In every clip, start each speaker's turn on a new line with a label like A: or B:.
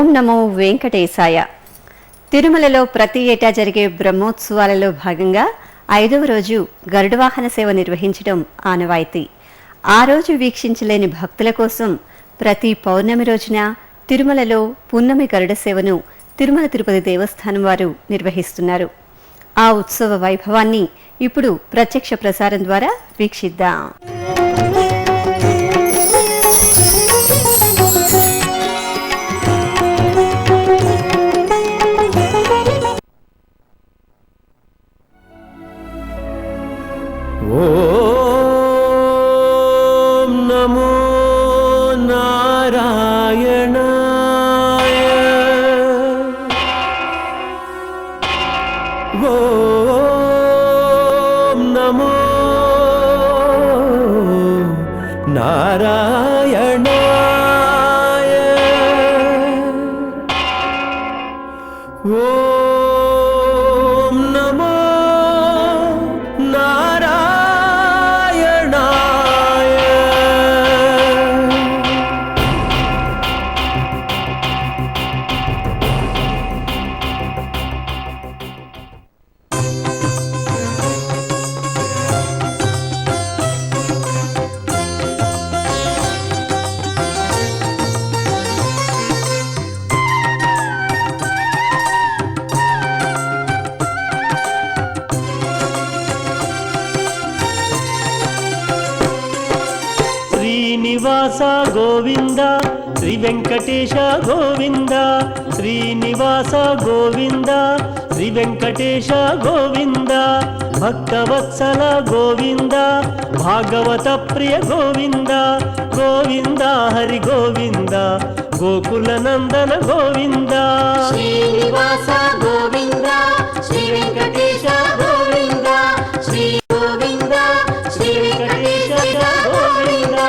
A: ఓం నమో వెంకటేశాయ. తిరుమలలో ప్రతి ఏటా జరిగే బ్రహ్మోత్సవాలలో భాగంగా 5వ రోజు గరుడవాహన సేవ నిర్వహించడం ఆనవాయితీ. ఆ రోజు వీక్షించలేని భక్తుల కోసం ప్రతి పౌర్ణమి రోజున తిరుమలలో పున్నమి గరుడ సేవను తిరుమల తిరుపతి దేవస్థానం వారు నిర్వహిస్తున్నారు. ఆ ఉత్సవ వైభవాన్ని ఇప్పుడు ప్రత్యక్ష ప్రసారం ద్వారా వీక్షిద్దాం.
B: ఓం నమో నారాయణాయ. ఓం నమో నారాయణాయ. ఓం నమో శ్రీనివాస గోవింద, శ్రీ వెంకటేశ గోవింద, శ్రీనివాస గోవింద, శ్రీ వెంకటేశ గోవింద, భక్తవత్సల గోవింద, భాగవత ప్రియ గోవింద, గోవింద హరి గోవింద, గోకుల నందన గోవింద.
C: శ్రీనివాస గోవింద, శ్రీ వెంకటేశ గోవింద, శ్రీ గోవింద, శ్రీ వెంకటేశ గోవింద.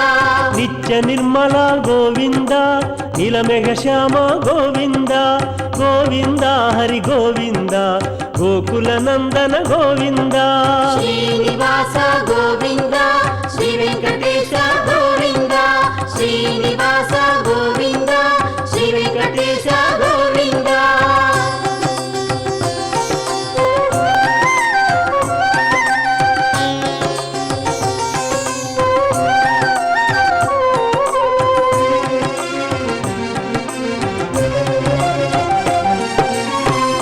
B: నిత్య నిర్మల గోవింద, నీలమేఘ శ్యామ గోవింద, గోవింద హరి గోవింద, గోకుల నందన గోవింద.
C: శ్రీనివాస గోవింద, శ్రీ వెంకటేశ గోవింద, శ్రీనివాస గోవింద, శ్రీ వెంకటేశ గోవింద.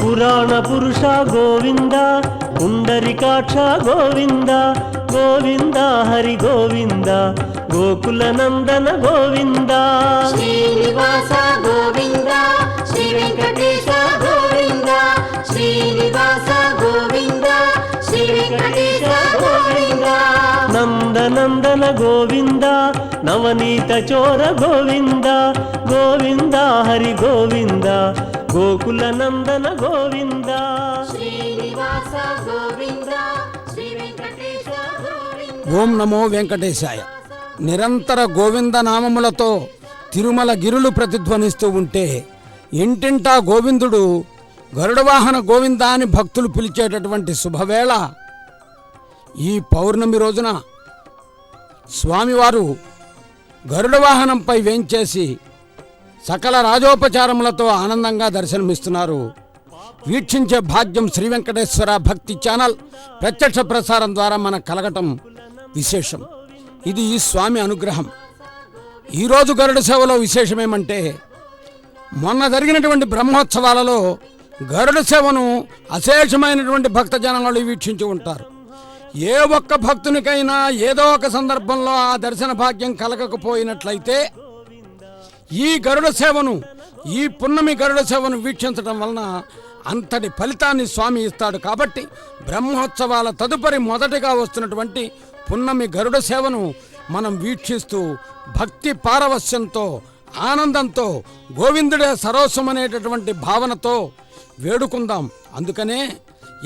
B: పురాణ పురుష గోవింద, పుండరికాక్ష గోవింద, గోవింద హరి గోవింద, గోకుల నందన గోవింద.
C: శ్రీనివాస గోవింద, శ్రీ వెంకటేశ గోవింద, శ్రీనివాస గోవింద, శ్రీ వెంకటేశ గోవింద.
B: నందనందన గోవింద, నవనీత చోర గోవింద, గోవింద హరి గోవింద, గోకుల నందన గోవింద.
C: శ్రీనివాస గోవింద, శ్రీ వెంకటేశ గోవింద.
D: ఓం నమో వెంకటేశాయ. నిరంతర గోవింద నామములతో తిరుమల గిరులు ప్రతిధ్వనిస్తూ ఉంటే ఇంటింటా గోవిందుడు గరుడవాహన గోవింద అని భక్తులు పిలిచేటటువంటి శుభవేళ ఈ పౌర్ణమి రోజున స్వామివారు గరుడవాహనంపై వేంచేసి సకల రాజోపచారములతో ఆనందంగా దర్శనమిస్తున్నారు. వీక్షించే భాగ్యం శ్రీ వెంకటేశ్వర భక్తి ఛానల్ ప్రత్యక్ష ప్రసారం ద్వారా మనకు కలగటం విశేషం. ఇది ఈ స్వామి అనుగ్రహం. ఈరోజు గరుడ సేవలో విశేషమేమంటే, మొన్న జరిగినటువంటి బ్రహ్మోత్సవాలలో గరుడ సేవను అశేషమైనటువంటి భక్తజనాలు వీక్షించి ఉంటారు. ఏ ఒక్క భక్తునికైనా ఏదో ఒక సందర్భంలో ఆ దర్శన భాగ్యం కలగకపోయినట్లయితే ఈ గరుడ సేవను, ఈ పున్నమి గరుడ సేవను వీక్షించడం వలన అంతటి ఫలితాన్ని స్వామి ఇస్తాడు. కాబట్టి బ్రహ్మోత్సవాల తదుపరి మొదటిగా వస్తున్నటువంటి పున్నమి గరుడ సేవను మనం వీక్షిస్తూ భక్తి పారవస్యంతో, ఆనందంతో, గోవిందుడే సర్వస్వమనేటటువంటి భావనతో వేడుకుందాం. అందుకనే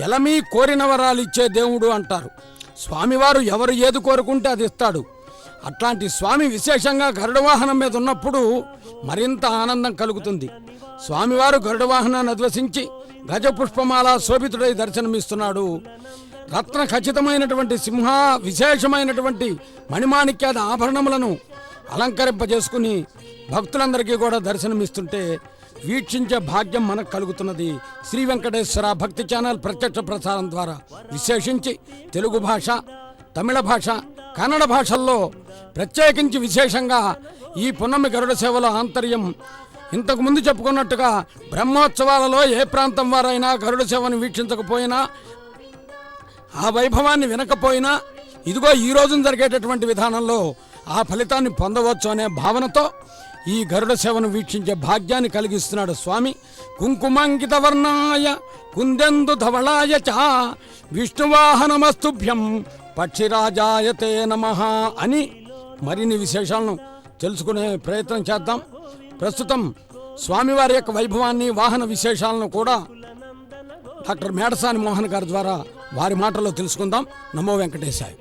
D: ఎలమీ కోరిన వరాలు ఇచ్చే దేవుడు అంటారు. స్వామివారు ఎవరు ఏది కోరుకుంటే అది ఇస్తాడు. అట్లాంటి స్వామి విశేషంగా గరుడవాహనం మీద ఉన్నప్పుడు మరింత ఆనందం కలుగుతుంది. స్వామివారు గరుడవాహనాన్ని అధ్వసించి గజపుష్పమాల శోభితుడై దర్శనమిస్తున్నాడు. రత్న ఖచ్చితమైనటువంటి సింహ విశేషమైనటువంటి మణిమాణిక్యాద ఆభరణములను అలంకరింపజేసుకుని భక్తులందరికీ కూడా దర్శనమిస్తుంటే వీక్షించే భాగ్యం మనకు కలుగుతున్నది. శ్రీ వెంకటేశ్వర భక్తి ఛానల్ ప్రత్యక్ష ప్రసారం ద్వారా విశేషించి తెలుగు భాష, తమిళ భాష, కన్నడ భాషల్లో ప్రత్యేకించి విశేషంగా ఈ పున్నమి గరుడ సేవలో ఆంతర్యం ఇంతకు ముందు చెప్పుకున్నట్టుగా బ్రహ్మోత్సవాలలో ఏ ప్రాంతం వారైనా గరుడ సేవను వీక్షించకపోయినా, ఆ వైభవాన్ని వినకపోయినా, ఇదిగో ఈ రోజున జరిగేటటువంటి విధానంలో ఆ ఫలితాన్ని పొందవచ్చు అనే భావనతో ఈ గరుడ సేవను వీక్షించే భాగ్యాన్ని కలిగిస్తున్నాడు స్వామి. కుంకుమాంకిత వర్ణాయ కుందెందు ధవళాయ చ విష్ణువాహనమస్తుభ్యం పక్షిరాజాయతే నమః అని మరిన్ని విశేషాలను తెలుసుకునే ప్రయత్నం చేద్దాం. ప్రస్తుతం స్వామివారి యొక్క వైభవాన్ని, వాహన విశేషాలను కూడా డాక్టర్ మేడసాని మోహన్ గారి ద్వారా వారి మాటల్లో తెలుసుకుందాం. నమో వెంకటేశాయ.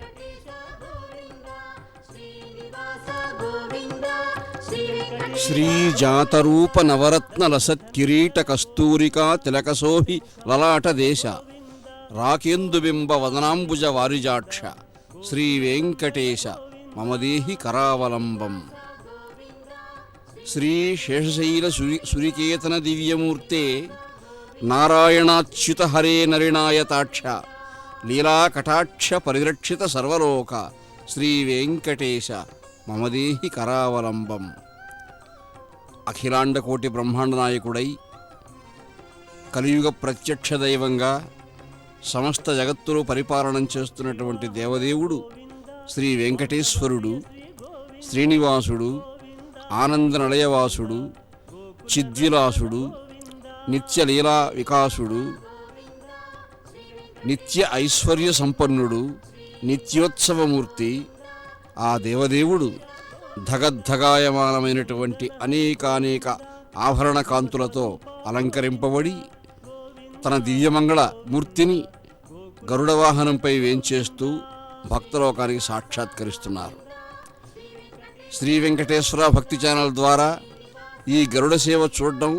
E: శ్రీజాతరూప నవరత్న లసత్ కిరీట కస్తూరికా తిలకశోభి లలాట దేశ రాకేందుబింబ వదనాంబుజ వారిజాక్ష శ్రీ వెంకటేశ మమదేహి కరావలంబం. శ్రీ శేషశైల సురికేతన దివ్యమూర్తే నారాయణాచ్యుత హరే నరినాయతాక్ష లీలాకటాక్ష పరిరక్షిత సర్వలోక శ్రీ వెంకటేశ మమదేహి కరావలంబం. అఖిలాండకోటి బ్రహ్మాండ నాయకుడై కలియుగ ప్రత్యక్ష దైవంగా సమస్త జగత్తులో పరిపాలన చేస్తున్నటువంటి దేవదేవుడు శ్రీ వెంకటేశ్వరుడు, శ్రీనివాసుడు, ఆనందనలయవాసుడు, చిద్విలాసుడు, నిత్యలీలా వికాసుడు, నిత్య ఐశ్వర్య సంపన్నుడు, నిత్యోత్సవమూర్తి. ఆ దేవదేవుడు ధగద్ధగాయమానమైనటువంటి అనేకానేక ఆభరణ కాంతులతో అలంకరింపబడి తన దివ్యమంగళ మూర్తిని గరుడ వాహనంపై వేంచేస్తూ భక్తలోకానికి సాక్షాత్కరిస్తున్నారు. శ్రీ వెంకటేశ్వర భక్తి ఛానల్ ద్వారా ఈ గరుడ సేవ చూడడం,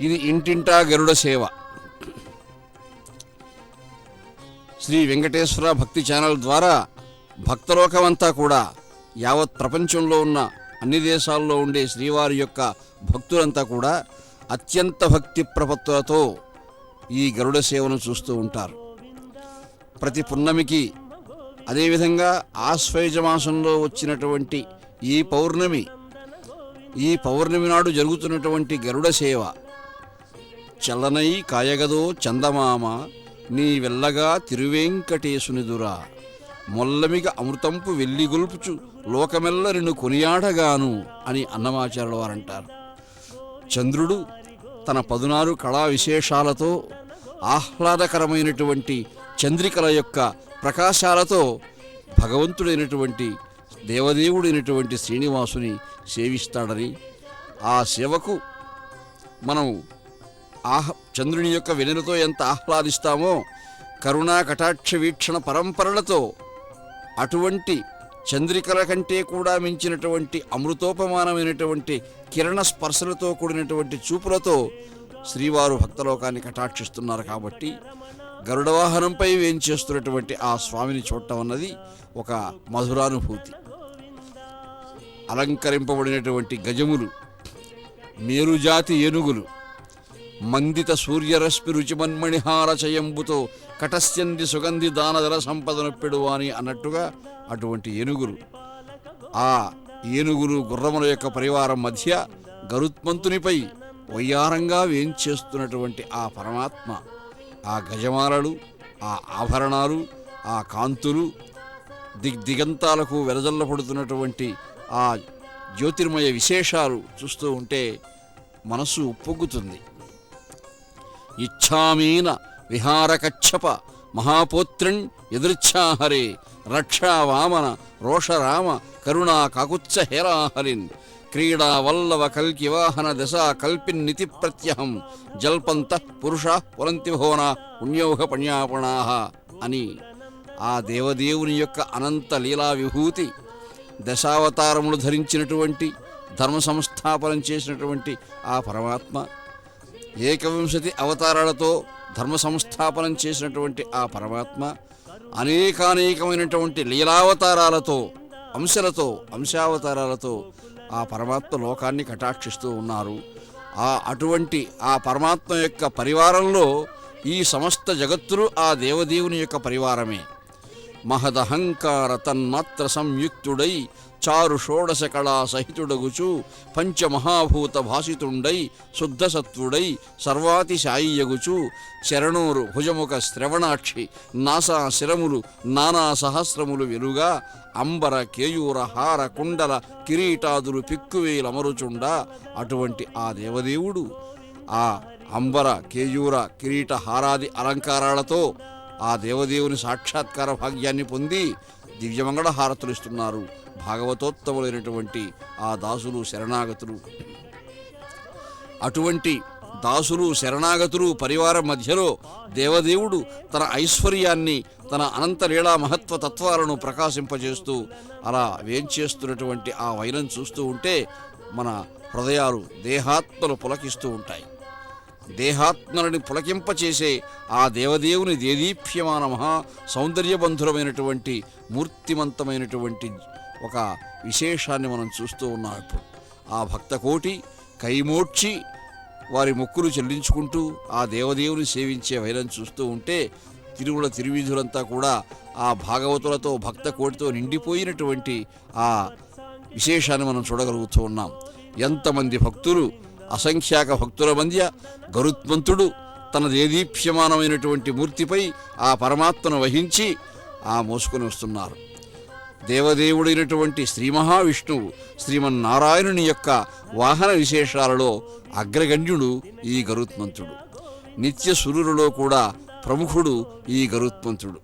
E: ఇది ఇంటింటా గరుడ సేవ. శ్రీ వెంకటేశ్వర భక్తి ఛానల్ ద్వారా భక్తలోకమంతా కూడా, యావత్ ప్రపంచంలో ఉన్న అన్ని దేశాల్లో ఉండే శ్రీవారి యొక్క భక్తులంతా కూడా అత్యంత భక్తి ప్రపత్తులతో ఈ గరుడ సేవను చూస్తూ ఉంటారు. ప్రతి పున్నమికి, అదేవిధంగా ఆశ్వయుజ మాసంలో వచ్చినటువంటి ఈ పౌర్ణమి నాడు జరుగుతున్నటువంటి గరుడ సేవ, చల్లనై కాయగదో చందమామ నీ వెల్లగా తిరువేంకటేశునిదురా మొల్లమిగ అమృతంపు వెల్లిగొల్పుచు లోకమెల్లరిను కొనియాడగాను అని అన్నమాచార్యుల వారంటారు. చంద్రుడు తన 16 కళా విశేషాలతో, ఆహ్లాదకరమైనటువంటి చంద్రికల యొక్క ప్రకాశాలతో భగవంతుడైనటువంటి దేవదేవుడైనటువంటి శ్రీనివాసుని సేవిస్తాడని, ఆ సేవకు మనం చంద్రుని యొక్క వెన్నెలతో ఎంత ఆహ్లాదిస్తామో, కరుణా కటాక్ష వీక్షణ పరంపరలతో అటువంటి చంద్రికల కంటే కూడా మించినటువంటి అమృతోపమానమైనటువంటి కిరణ స్పర్శలతో కూడినటువంటి చూపులతో శ్రీవారు భక్తలోకాన్ని కటాక్షిస్తున్నారు. కాబట్టి గరుడ వాహనంపై వేంచేస్తున్నటువంటి ఆ స్వామిని చూడటం అన్నది ఒక మధురానుభూతి. అలంకరింపబడినటువంటి గజములు, మేరుజాతి ఏనుగులు, మందిత సూర్యరశ్మి రుచిమన్మణిహార చయంబుతో కటస్యంది సుగంధి దానదల సంపదనొప్పెడు అని అన్నట్టుగా అటువంటి ఏనుగులు, ఆ ఏనుగులు గుర్రముల యొక్క పరివారం మధ్య గరుత్మంతునిపై వయ్యారంగా వేంచేస్తున్నటువంటి ఆ పరమాత్మ, ఆ గజమాలలు, ఆ ఆభరణాలు, ఆ కాంతులు, దిగంతాలకు వెలజల్లపడుతున్నటువంటి ఆ జ్యోతిర్మయ విశేషాలు చూస్తూ ఉంటే మనస్సు ఉప్పొంగుతుంది. ఇచ్ఛామీన విహారకచ్చప మహాపోత్రన్ ఎదృచ్ఛాహరే రక్షా వామన రోషరామ కరుణా కాకుత్స హేరాహరిన్ క్రీడా వల్లవ కల్కి వాహన దశా కల్పిన్నితి ప్రత్యహం జల్పంత పురుష పురంతి భువన పుణ్యోహ పణ్యాపణాహ అని ఆ దేవదేవుని యొక్క అనంత లీలా విభూతి, దశావతారములు ధరించినటువంటి ధర్మ సంస్థాపనం చేసినటువంటి ఆ పరమాత్మ, 21 అవతారాలతో ధర్మ సంస్థాపనం చేసినటువంటి ఆ పరమాత్మ, అనేకానేకమైనటువంటి లీలావతారాలతో, అంశావతారాలతో ఆ పరమాత్మ లోకాన్ని కటాక్షిస్తూ ఉన్నారు. అటువంటి ఆ పరమాత్మ యొక్క పరివారంలో ఈ సమస్త జగత్తులు ఆ దేవదేవుని యొక్క పరివారమే. మహదహంకార తన్మాత్ర సంయుక్తుడై చారు షోడశ కళా సహితుడగుచు పంచమహాభూత భాసితుండై శుద్ధసత్వుడై సర్వాతిశాయియగుచు శరణూరు భుజముఖ శ్రవణాక్షి నాసా శిరములు నానా సహస్రములు వెలుగా అంబర కేయూర హార కుండల కిరీటాదులు పిక్కువేలమరుచుండ అటువంటి ఆ దేవదేవుడు ఆ అంబర కేయూర కిరీట హారాది అలంకారాలతో ఆ దేవదేవుని సాక్షాత్కార భాగ్యాన్ని పొంది దివ్యమంగళ హారతులు ఇస్తున్నారు భాగవతోత్తములైనటువంటి ఆ దాసులు శరణాగతులు. అటువంటి దాసులు శరణాగతులు పరివారం మధ్యలో దేవదేవుడు తన ఐశ్వర్యాన్ని తన అనంతలీళా మహత్వ తత్వాలను ప్రకాశింపజేస్తూ అలా వేంచేస్తున్నటువంటి ఆ వైనం చూస్తూ ఉంటే మన హృదయాలు దేహాత్మలు పులకిస్తూ ఉంటాయి. దేహాత్మలని పులకింపచేసే ఆ దేవదేవుని దేదీప్యమాన మహా సౌందర్యబంధురమైనటువంటి మూర్తిమంతమైనటువంటి ఒక విశేషాన్ని మనం చూస్తూ ఉన్నాం. ఇప్పుడు ఆ భక్తకోటి కైమోడ్చి వారి మొక్కులు చెల్లించుకుంటూ ఆ దేవదేవుని సేవించే వైరం చూస్తూ ఉంటే తిరుమల తిరువీధులంతా కూడా ఆ భాగవతులతో భక్త కోటితో నిండిపోయినటువంటి ఆ విశేషాన్ని మనం చూడగలుగుతూ ఉన్నాం. ఎంతమంది భక్తులు, అసంఖ్యాక భక్తుల మధ్య గరుత్మంతుడు తన దేదీప్యమానమైనటువంటి మూర్తిపై ఆ పరమాత్మను వహించి ఆ మోసుకొని వస్తున్నారు. దేవదేవుడైనటువంటి శ్రీ మహావిష్ణువు శ్రీమన్నారాయణుని యొక్క వాహన విశేషాలలో అగ్రగణ్యుడు ఈ గరుత్మంతుడు. నిత్య సురులలో కూడా ప్రముఖుడు ఈ గరుత్మంతుడు.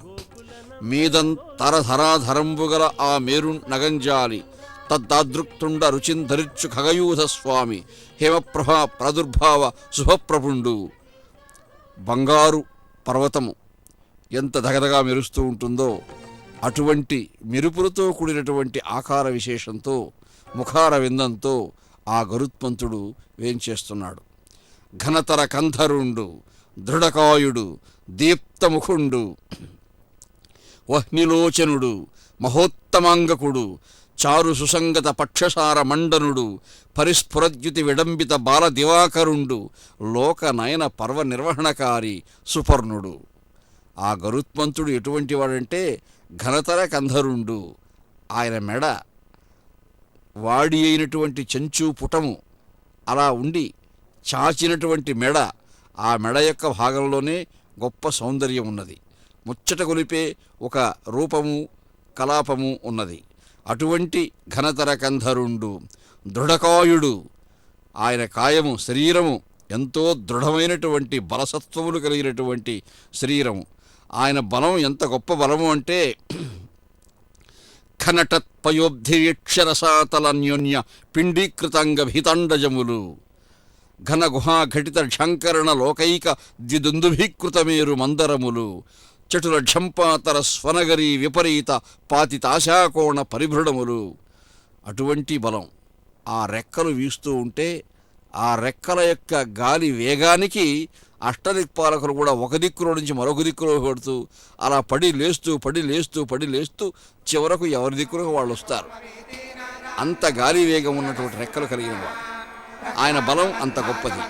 E: మీదం తరధరాధరంబుగల ఆ మేరు నగంజాలి తద్దాదృక్తుండ రుచింధరిచ్చు ఖగయూధ స్వామి హేమప్రభా ప్రాదుర్భావ శుభప్రభుండు. బంగారు పర్వతము ఎంత దగదగా మెరుస్తూ ఉంటుందో అటువంటి మెరుపులతో కూడినటువంటి ఆకార విశేషంతో ముఖార విందంతో ఆ గరుత్మంతుడు వేంచేస్తున్నాడు. ఘనతర కంధరుండు దృఢకాయుడు దీప్తముఖుండు వహ్నిలోచనుడు మహోత్తమాంగకుడు చారు సుసంగత పక్షసార మండనుడు పరిస్ఫురద్యుతి విడంబిత బాల దివాకరుండు లోక నయన పర్వ నిర్వహణకారి సుపర్ణుడు. ఆ గరుత్మంతుడు ఎటువంటి వాడంటే ఘనతర కంధరుండు. ఆయన మెడ వాడి అయినటువంటి చెంచు పుటము అలా ఉండి చాచినటువంటి మెడ, ఆ మెడ యొక్క భాగంలోనే గొప్ప సౌందర్యం ఉన్నది. ముచ్చట కొలిపే ఒక రూపము కలాపము ఉన్నది. అటువంటి ఘనతర కంధరుండు దృఢకాయుడు. ఆయన కాయము శరీరము ఎంతో దృఢమైనటువంటి బలసత్వములు కలిగినటువంటి శరీరము. ఆయన బలం ఎంత గొప్ప బలము అంటే ఖనటత్పయోబ్ధిక్షరసాతలన్యోన్య పిండీకృతంగ భీతాండజములు ఘన గుహాఘటిత ఝంకరణ లోకైక ద్విదుందుభీకృతమేరు మందరములు చటుల ఝంపాతర స్వనగరి విపరీత పాతితాశాకోణ పరిభృడములు. అటువంటి బలం. ఆ రెక్కలు వీస్తూ ఉంటే ఆ రెక్కల యొక్క గాలి వేగానికి అష్టదిక్పాలకులు కూడా ఒక దిక్కులో నుంచి మరొక దిక్కులో పడుతూ అలా పడి లేస్తూ చివరకు ఎవరి దిక్కులకు వాళ్ళు వస్తారు. అంత గాలి వేగం ఉన్నటువంటి రెక్కలు కలిగిన వాడు. ఆయన బలం అంత గొప్పది.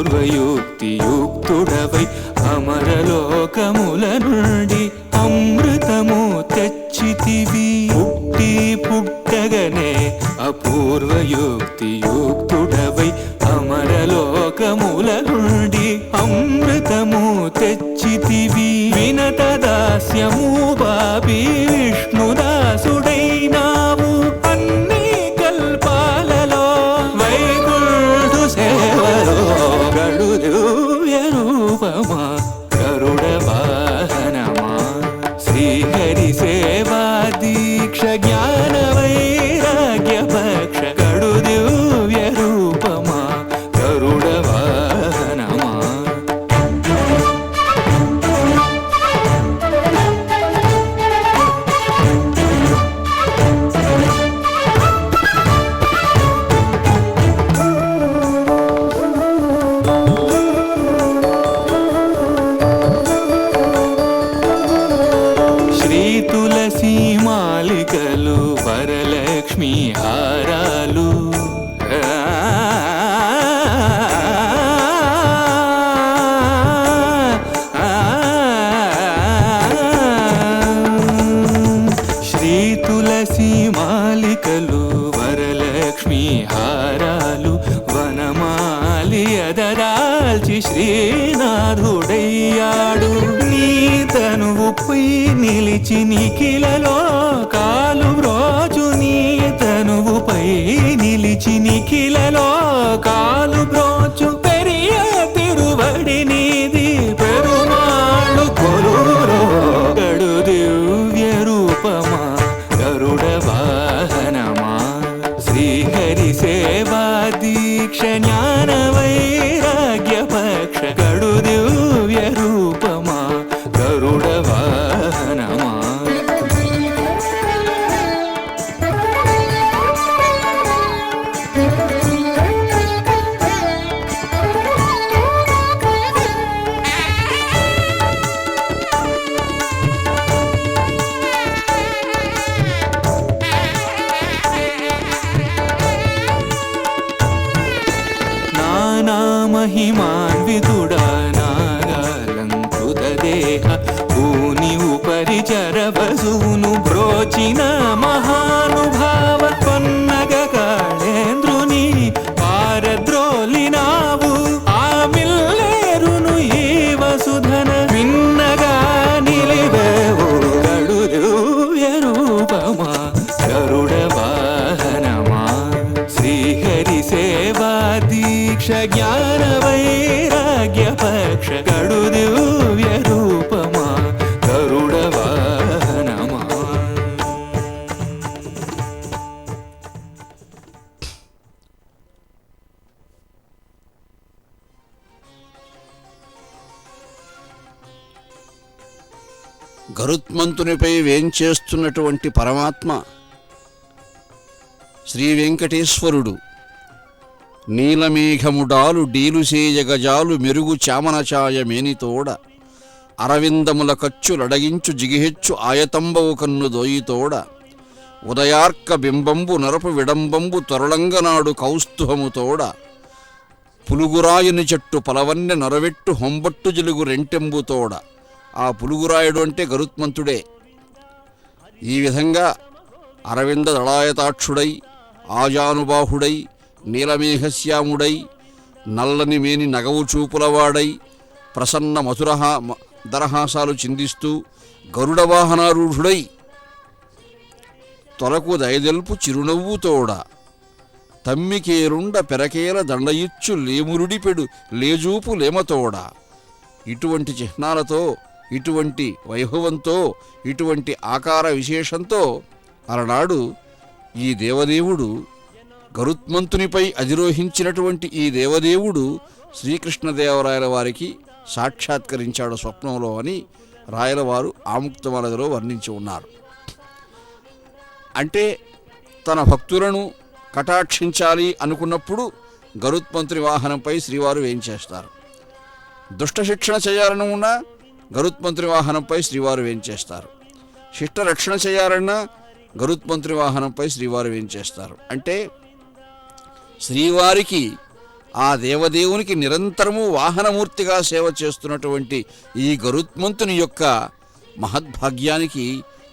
F: అపూర్వయుక్తియుక్తుడవై అమరలోకముల నుండి అమృతము తెచ్చితివి. పుట్టి పుట్టగనే అపూర్వయుక్తియుక్తుడవై అమరలోకముల నుండి అమృతము తెచ్చితివి. వినత దాస్యము బాబి విష్ణుదాసుడైనావు అన్ని కల్పాలలో వైకుంఠ సేవలో గడు దివ్య రూపమా గరుడ వాహనమా శ్రీహరి సేవా దీక్ష జ్ఞాన వైరాగ్య పక్ష గడు దివ్య రూపమా గరుడ వాహనమా. శ్రీ తులసి మాలికలు వరలక్ష్మి హారాలు శ్రీ తులసి మాలికలు వరలక్ష్మి హారాలు వనమాలి అదరాల్చి శ్రీనాథుడయ్యాడు. నీ తనువుపై నిలిచి నిఖిలలో కాలు బ్రోచు నీ తనువుపై నిలిచి నిఖిలలో కాలు బ్రోచు పెరియ తిరువడి నీది పెరుమాళ్ళు కొలురో గడు దివ్య రూపమా గరుడ వాహనమా శ్రీహరి సేవా దీక్ష జ్ఞాన వైరాగ్య పక్ష గడు దివ్య రూపమా గరుడ వాహనమా. నానామహిమాన్వితుడా నాగాలంకృత దేహ భూని ఉపరి చరవసూను బ్రోచిన మహానుభావ పన్నగ కాళేంద్రుని పారద్రోలినావు ఆ మిల్లేరును ఈ వసుధన విన్నగా నిలివేవు గడు దివ్య రూపమా గరుడ వాహనమా శ్రీహరి సేవా దీక్ష జ్ఞాన వైరాగ్య పక్ష గడు దివ్య రూపమా గరుడ వాహనమా.
E: గరుత్మంతునిపై వేంచేస్తున్నటువంటి పరమాత్మ శ్రీ వెంకటేశ్వరుడు నీలమేఘముడాలు డీలుసేయగజాలు మెరుగు చామనచాయ మేనితోడ అరవిందముల కచ్చులడగించు జిగిహెచ్చు ఆయతంబవు కన్ను దోయితోడ ఉదయార్క బింబంబు నరపు విడంబంబు తొరళంగనాడు కౌస్తుహముతోడ పులుగురాయుని చెట్టు పలవన్నె నొరవెట్టు హొంబట్టు జిలుగు రెంటెంబుతోడ. ఆ పులుగురాయుడు అంటే గరుత్మంతుడే. ఈ విధంగా అరవింద దళాయతాక్షుడై ఆజానుబాహుడై నీలమేఘశ్యాముడై నల్లని మేని నగవు చూపులవాడై ప్రసన్న దరహాసాలు చిందిస్తూ గరుడవాహనారూఢుడై తొలకు దయదెల్పు చిరునవ్వుతోడ తమ్మికేరుండ పెరకేల దండయిచ్చు లేమురుడిపెడు లేజూపు లేమతోడ. ఇటువంటి చిహ్నాలతో ఇటువంటి వైభవంతో ఇటువంటి ఆకార విశేషంతో అలనాడు ఈ దేవదేవుడు గరుత్మంతునిపై అధిరోహించినటువంటి ఈ దేవదేవుడు శ్రీకృష్ణదేవరాయల వారికి సాక్షాత్కరించాడు స్వప్నంలో అని రాయలవారు ఆముక్తమాలయలో వర్ణించి ఉన్నారు. అంటే తన భక్తులను కటాక్షించాలి అనుకున్నప్పుడు గరుత్మంతుని వాహనంపై శ్రీవారు వేంచేస్తారు. దుష్ట శిక్షణ చేయాలని ఉన్నా గరుత్మంతుని వాహనంపై శ్రీవారు వేంచేస్తారు. శిష్ట రక్షణ చేయాలన్నా గరుత్మంతుని వాహనంపై శ్రీవారు వేంచేస్తారు. అంటే శ్రీవారికి ఆ దేవదేవునికి నిరంతరము వాహనమూర్తిగా సేవ చేస్తున్నటువంటి ఈ గరుత్మంతుని యొక్క మహద్భాగ్యానికి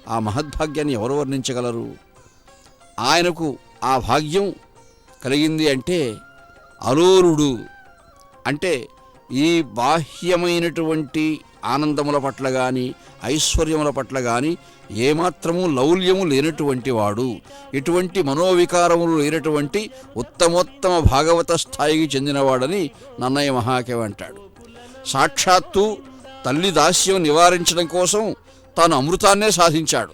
E: ఆ మహద్భాగ్యాన్ని ఎవరు వర్ణించగలరు? ఆయనకు ఆ భాగ్యం కలిగింది అంటే అలోరుడు అంటే ఈ బాహ్యమైనటువంటి ఆనందముల పట్ల కానీ ఐశ్వర్యముల పట్ల కానీ ఏమాత్రము లౌల్యము లేనటువంటి వాడు, ఎటువంటి మనోవికారములు లేనటువంటి ఉత్తమోత్తమ భాగవత స్థాయికి చెందినవాడని నన్నయ్య మహాకవి అంటాడు. సాక్షాత్తు తల్లి దాస్యం నివారించడం కోసం తాను అమృతాన్నే సాధించాడు.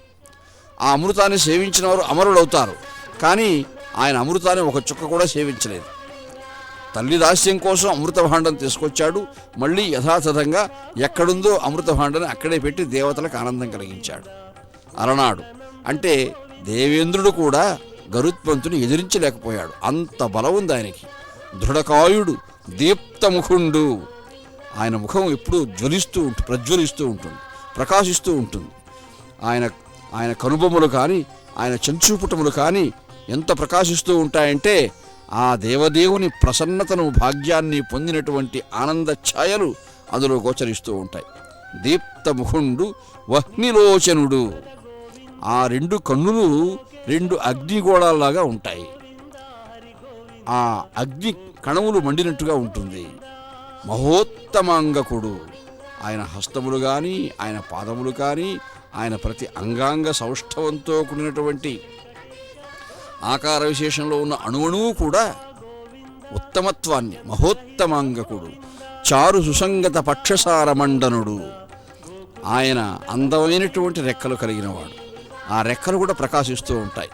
E: ఆ అమృతాన్ని సేవించిన వారు అమరులవుతారు. కానీ ఆయన అమృతాన్ని ఒక చుక్క కూడా సేవించలేదు. తల్లి దాస్యం కోసం అమృతభాండం తీసుకొచ్చాడు. మళ్ళీ యథాతథంగా ఎక్కడుందో అమృతభాండాన్ని అక్కడే పెట్టి దేవతలకు ఆనందం కలిగించాడు. అలనాడు అంటే దేవేంద్రుడు కూడా గరుత్మంతుని ఎదిరించలేకపోయాడు. అంత బలం ఉంది ఆయనకి. దృఢకాయుడు దీప్తముఖుండు. ఆయన ముఖం ఎప్పుడూ ప్రజ్వలిస్తూ ఉంటుంది, ప్రకాశిస్తూ ఉంటుంది. ఆయన కనుబొమ్మలు కానీ ఆయన చెంచూపుటములు కానీ ఎంత ప్రకాశిస్తూ ఉంటాయంటే ఆ దేవదేవుని ప్రసన్నతను భాగ్యాన్ని పొందినటువంటి ఆనంద ఛాయలు అందులో గోచరిస్తూ ఉంటాయి. దీప్తముఖుండు వహ్నిలోచనుడు. ఆ రెండు కన్నులు రెండు అగ్నిగోళాల్లాగా ఉంటాయి. ఆ అగ్ని కణములు మండినట్టుగా ఉంటుంది. మహోత్తమాంగకుడు. ఆయన హస్తములు కానీ ఆయన పాదములు కానీ ఆయన ప్రతి అంగాంగ సౌష్ఠవంతో కూడినటువంటి ఆకార విశేషంలో ఉన్న అణువుణువు కూడా ఉత్తమత్వాన్ని. మహోత్తమాంగకుడు. చారు సుసంగత పక్షసార మండనుడు. ఆయన అందమైనటువంటి రెక్కలు కలిగినవాడు. ఆ రెక్కలు కూడా ప్రకాశిస్తూ ఉంటాయి.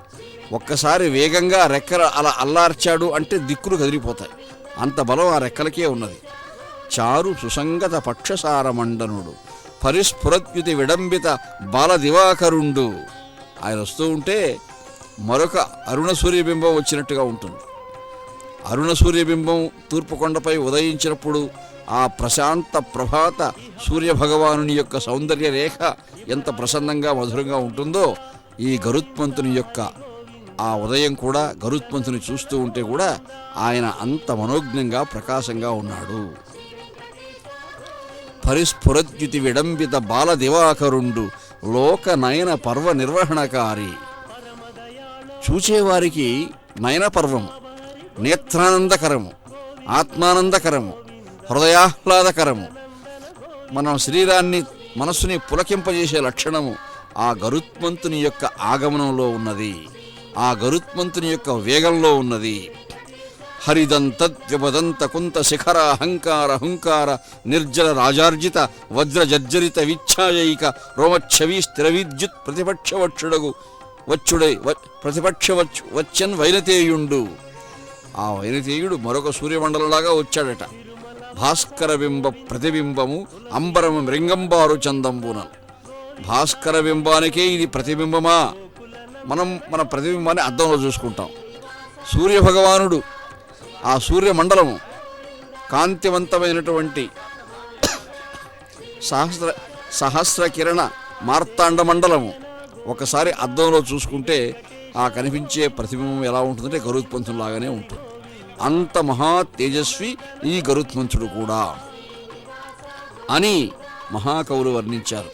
E: ఒక్కసారి వేగంగా రెక్కలు అలా అల్లార్చాడు అంటే దిక్కులు కదిలిపోతాయి. అంత బలం ఆ రెక్కలకే ఉన్నది. చారు సుసంగత పక్షసార మండనుడు. పరిస్ఫురద్యుతి విడంబిత బాల దివాకరుండు. ఆయన వస్తూ ఉంటే మరొక అరుణ సూర్యబింబం వచ్చినట్టుగా ఉంటుంది. అరుణ సూర్యబింబం తూర్పు కొండపై ఉదయించినప్పుడు ఆ ప్రశాంత ప్రభాత సూర్యభగవానుని యొక్క సౌందర్య రేఖ ఎంత ప్రసన్నంగా మధురంగా ఉంటుందో ఈ గరుత్మంతుని యొక్క ఆ ఉదయం కూడా గరుత్మంతుని చూస్తూ ఉంటే కూడా ఆయన అంత మనోజ్ఞంగా ప్రకాశంగా ఉన్నాడు. పరిస్ఫురద్యుతి విడంబిత బాల దివాకరుండు లోక నయన పర్వ నిర్వహణకారి. చూచేవారికి నయన పర్వము, నేత్రానందకరము, ఆత్మానందకరము, హృదయాహ్లాదకరము, మన శరీరాన్ని మనస్సుని పులకింపజేసే లక్షణము ఆ గరుత్మంతుని యొక్క ఆగమనంలో ఉన్నది. ఆ గరుత్మంతుని యొక్క వేగంలో ఉన్నది. హరిదంతద్వ్యపదంత కుంత శిఖర అహంకార హుంకార నిర్జల రాజార్జిత వజ్ర జర్జరిత విచ్ఛాయైక రోమఛవి స్థిర విద్యుత్ ప్రతిపక్షవక్షుడగు వచ్చన్ వైనతేయుండు. ఆ వైనతేయుడు మరొక సూర్యమండలంలాగా వచ్చాడట. భాస్కర బింబ ప్రతిబింబము అంబరము మృంగంబారు చందంబున. భాస్కర బింబానికే ఇది ప్రతిబింబమా? మన ప్రతిబింబాన్ని అద్దంలో చూసుకుంటాం. సూర్యభగవానుడు ఆ సూర్యమండలము కాంతివంతమైనటువంటి సహస్ర కిరణ మార్తాండ మండలము ఒకసారి అద్దంలో చూసుకుంటే ఆ కనిపించే ప్రతిబింబం ఎలా ఉంటుందంటే గరుత్మంతులాగానే ఉంటుంది. అంత మహా తేజస్వి ఈ గరుత్మంతుడు కూడా అని మహాకవులు వర్ణించారు.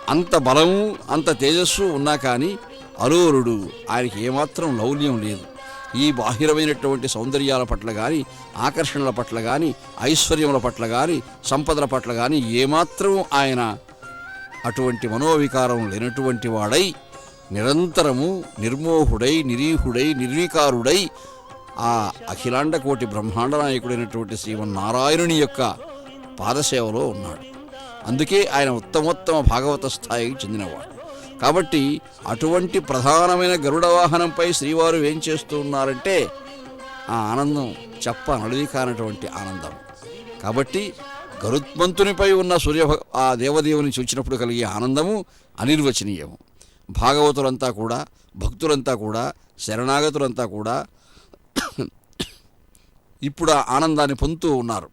E: అంత బలము అంత తేజస్సు ఉన్నా కానీ అలోరుడు. ఆయనకి ఏమాత్రం లౌల్యం లేదు. ఈ బాహిరమైనటువంటి సౌందర్యాల పట్ల కానీ ఆకర్షణల పట్ల కానీ ఐశ్వర్యముల పట్ల కానీ సంపదల పట్ల కానీ ఏమాత్రం ఆయన అటువంటి మనోవికారం లేనటువంటి వాడై నిరంతరము నిర్మోహుడై నిరీహుడై నిర్వికారుడై ఆ అఖిలాండ కోటి బ్రహ్మాండ నాయకుడైనటువంటి శ్రీమన్నారాయణుని యొక్క పాదసేవలో ఉన్నాడు. అందుకే ఆయన ఉత్తమోత్తమ భాగవత స్థాయికి చెందినవాడు. కాబట్టి అటువంటి ప్రధానమైన గరుడ వాహనంపై శ్రీవారు ఏం చేస్తూ ఉన్నారంటే ఆ ఆనందం నడివి కానటువంటి ఆనందం. కాబట్టి గరుత్మంతునిపై ఉన్న ఆ దేవదేవుని చూచినప్పుడు కలిగే ఆనందము అనిర్వచనీయము. భాగవతులంతా కూడా భక్తులంతా కూడా శరణాగతులంతా కూడా ఇప్పుడు ఆ ఆనందాన్ని పొందుతూ ఉన్నారు.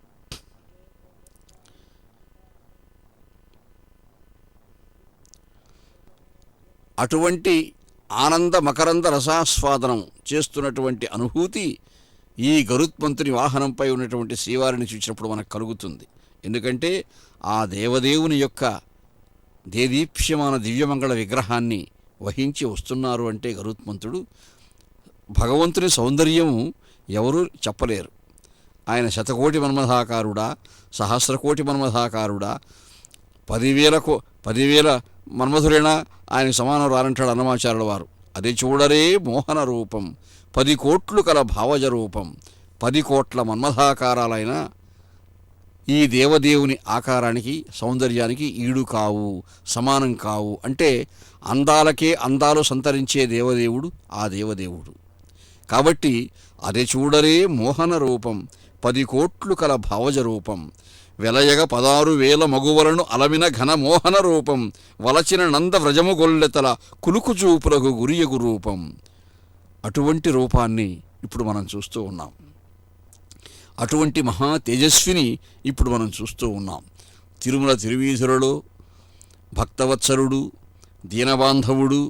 E: అటువంటి ఆనంద మకరంద రసాస్వాదనం చేస్తున్నటువంటి అనుభూతి ఈ గరుత్మంతుని వాహనంపై ఉన్నటువంటి శ్రీవారిని చూసినప్పుడు మనకు కలుగుతుంది. ఎందుకంటే ఆ దేవదేవుని యొక్క దేదీప్యమాన దివ్యమంగళ విగ్రహాన్ని వహించి వస్తున్నారు అంటే గరుత్మంతుడు. భగవంతుని సౌందర్యము ఎవరూ చెప్పలేరు. ఆయన శతకోటి మన్మథాకారుడా, సహస్రకోటి మన్మథాకారుడా, 10,000 మన్మధులైనా ఆయనకు సమానం రానంటాడు అన్నమాచార్యుల వారు. అది చూడరే మోహన రూపం, 10 కోట్లు కల భావజ రూపం. 10 కోట్ల మన్మథాకారాలైన ఈ దేవదేవుని ఆకారానికి సౌందర్యానికి ఈడు కావు, సమానం కావు. అంటే అందాలకే అందాలు సంతరించే దేవదేవుడు ఆ దేవదేవుడు. కాబట్టి అదే చూడరే మోహన రూపం, 10 కోట్లు కల భావజ రూపం. వెలయగ 16,000 మగువలను అలమిన ఘన మోహన రూపం. వలచిన నంద వ్రజము గొల్లెతల కులుకు చూపులకు గురియగు రూపం. అటువంటి రూపాన్ని ఇప్పుడు మనం చూస్తూ ఉన్నాం. అటువంటి మహా తేజస్విని ఇప్పుడు మనం చూస్తూ ఉన్నాం. తిరుమల తిరువీధులలో భక్తవత్సరుడు, దీనబాంధవుడు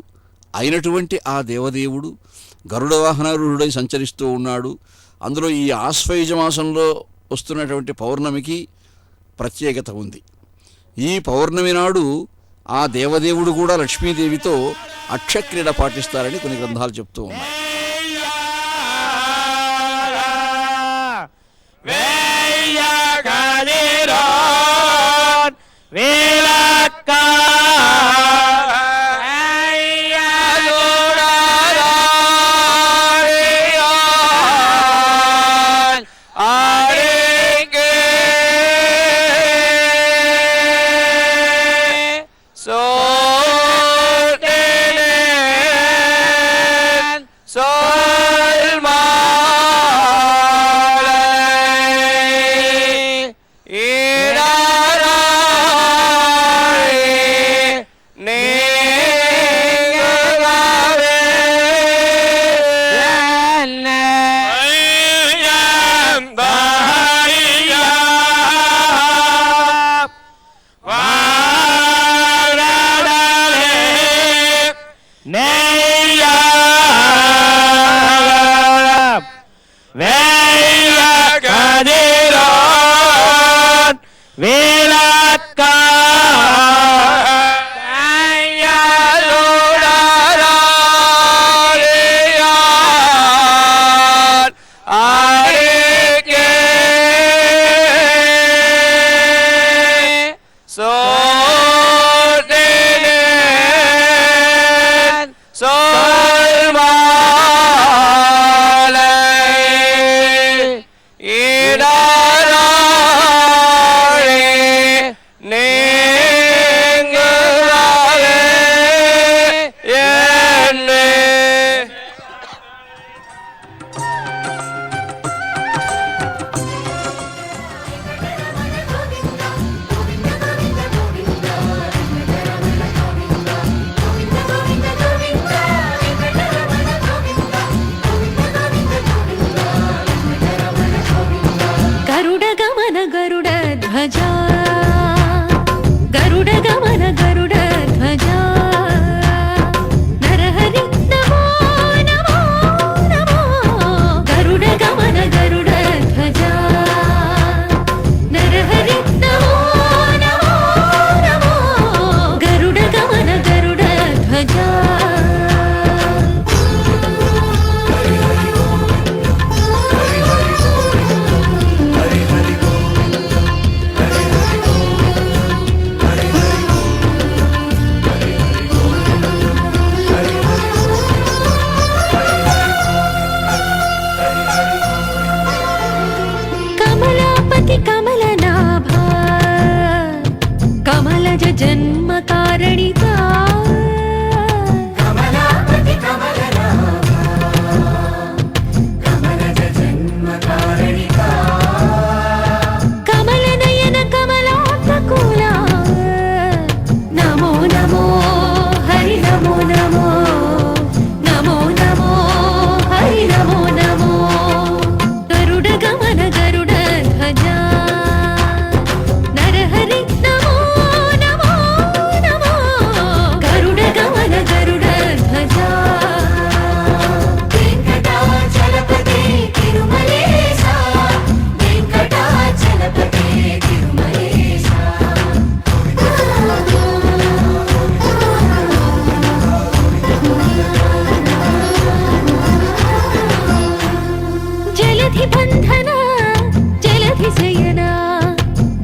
E: అయినటువంటి ఆ దేవదేవుడు గరుడ వాహనారూఢుడై సంచరిస్తూ ఉన్నాడు. అందులో ఈ ఆశ్వయుజ మాసంలో వస్తున్నటువంటి పౌర్ణమికి ప్రత్యేకత ఉంది. ఈ పౌర్ణమి నాడు ఆ దేవదేవుడు కూడా లక్ష్మీదేవితో అక్షక్రీడ పాటిస్తారని కొన్ని గ్రంథాలు చెప్తూ ఉన్నాయి.
F: So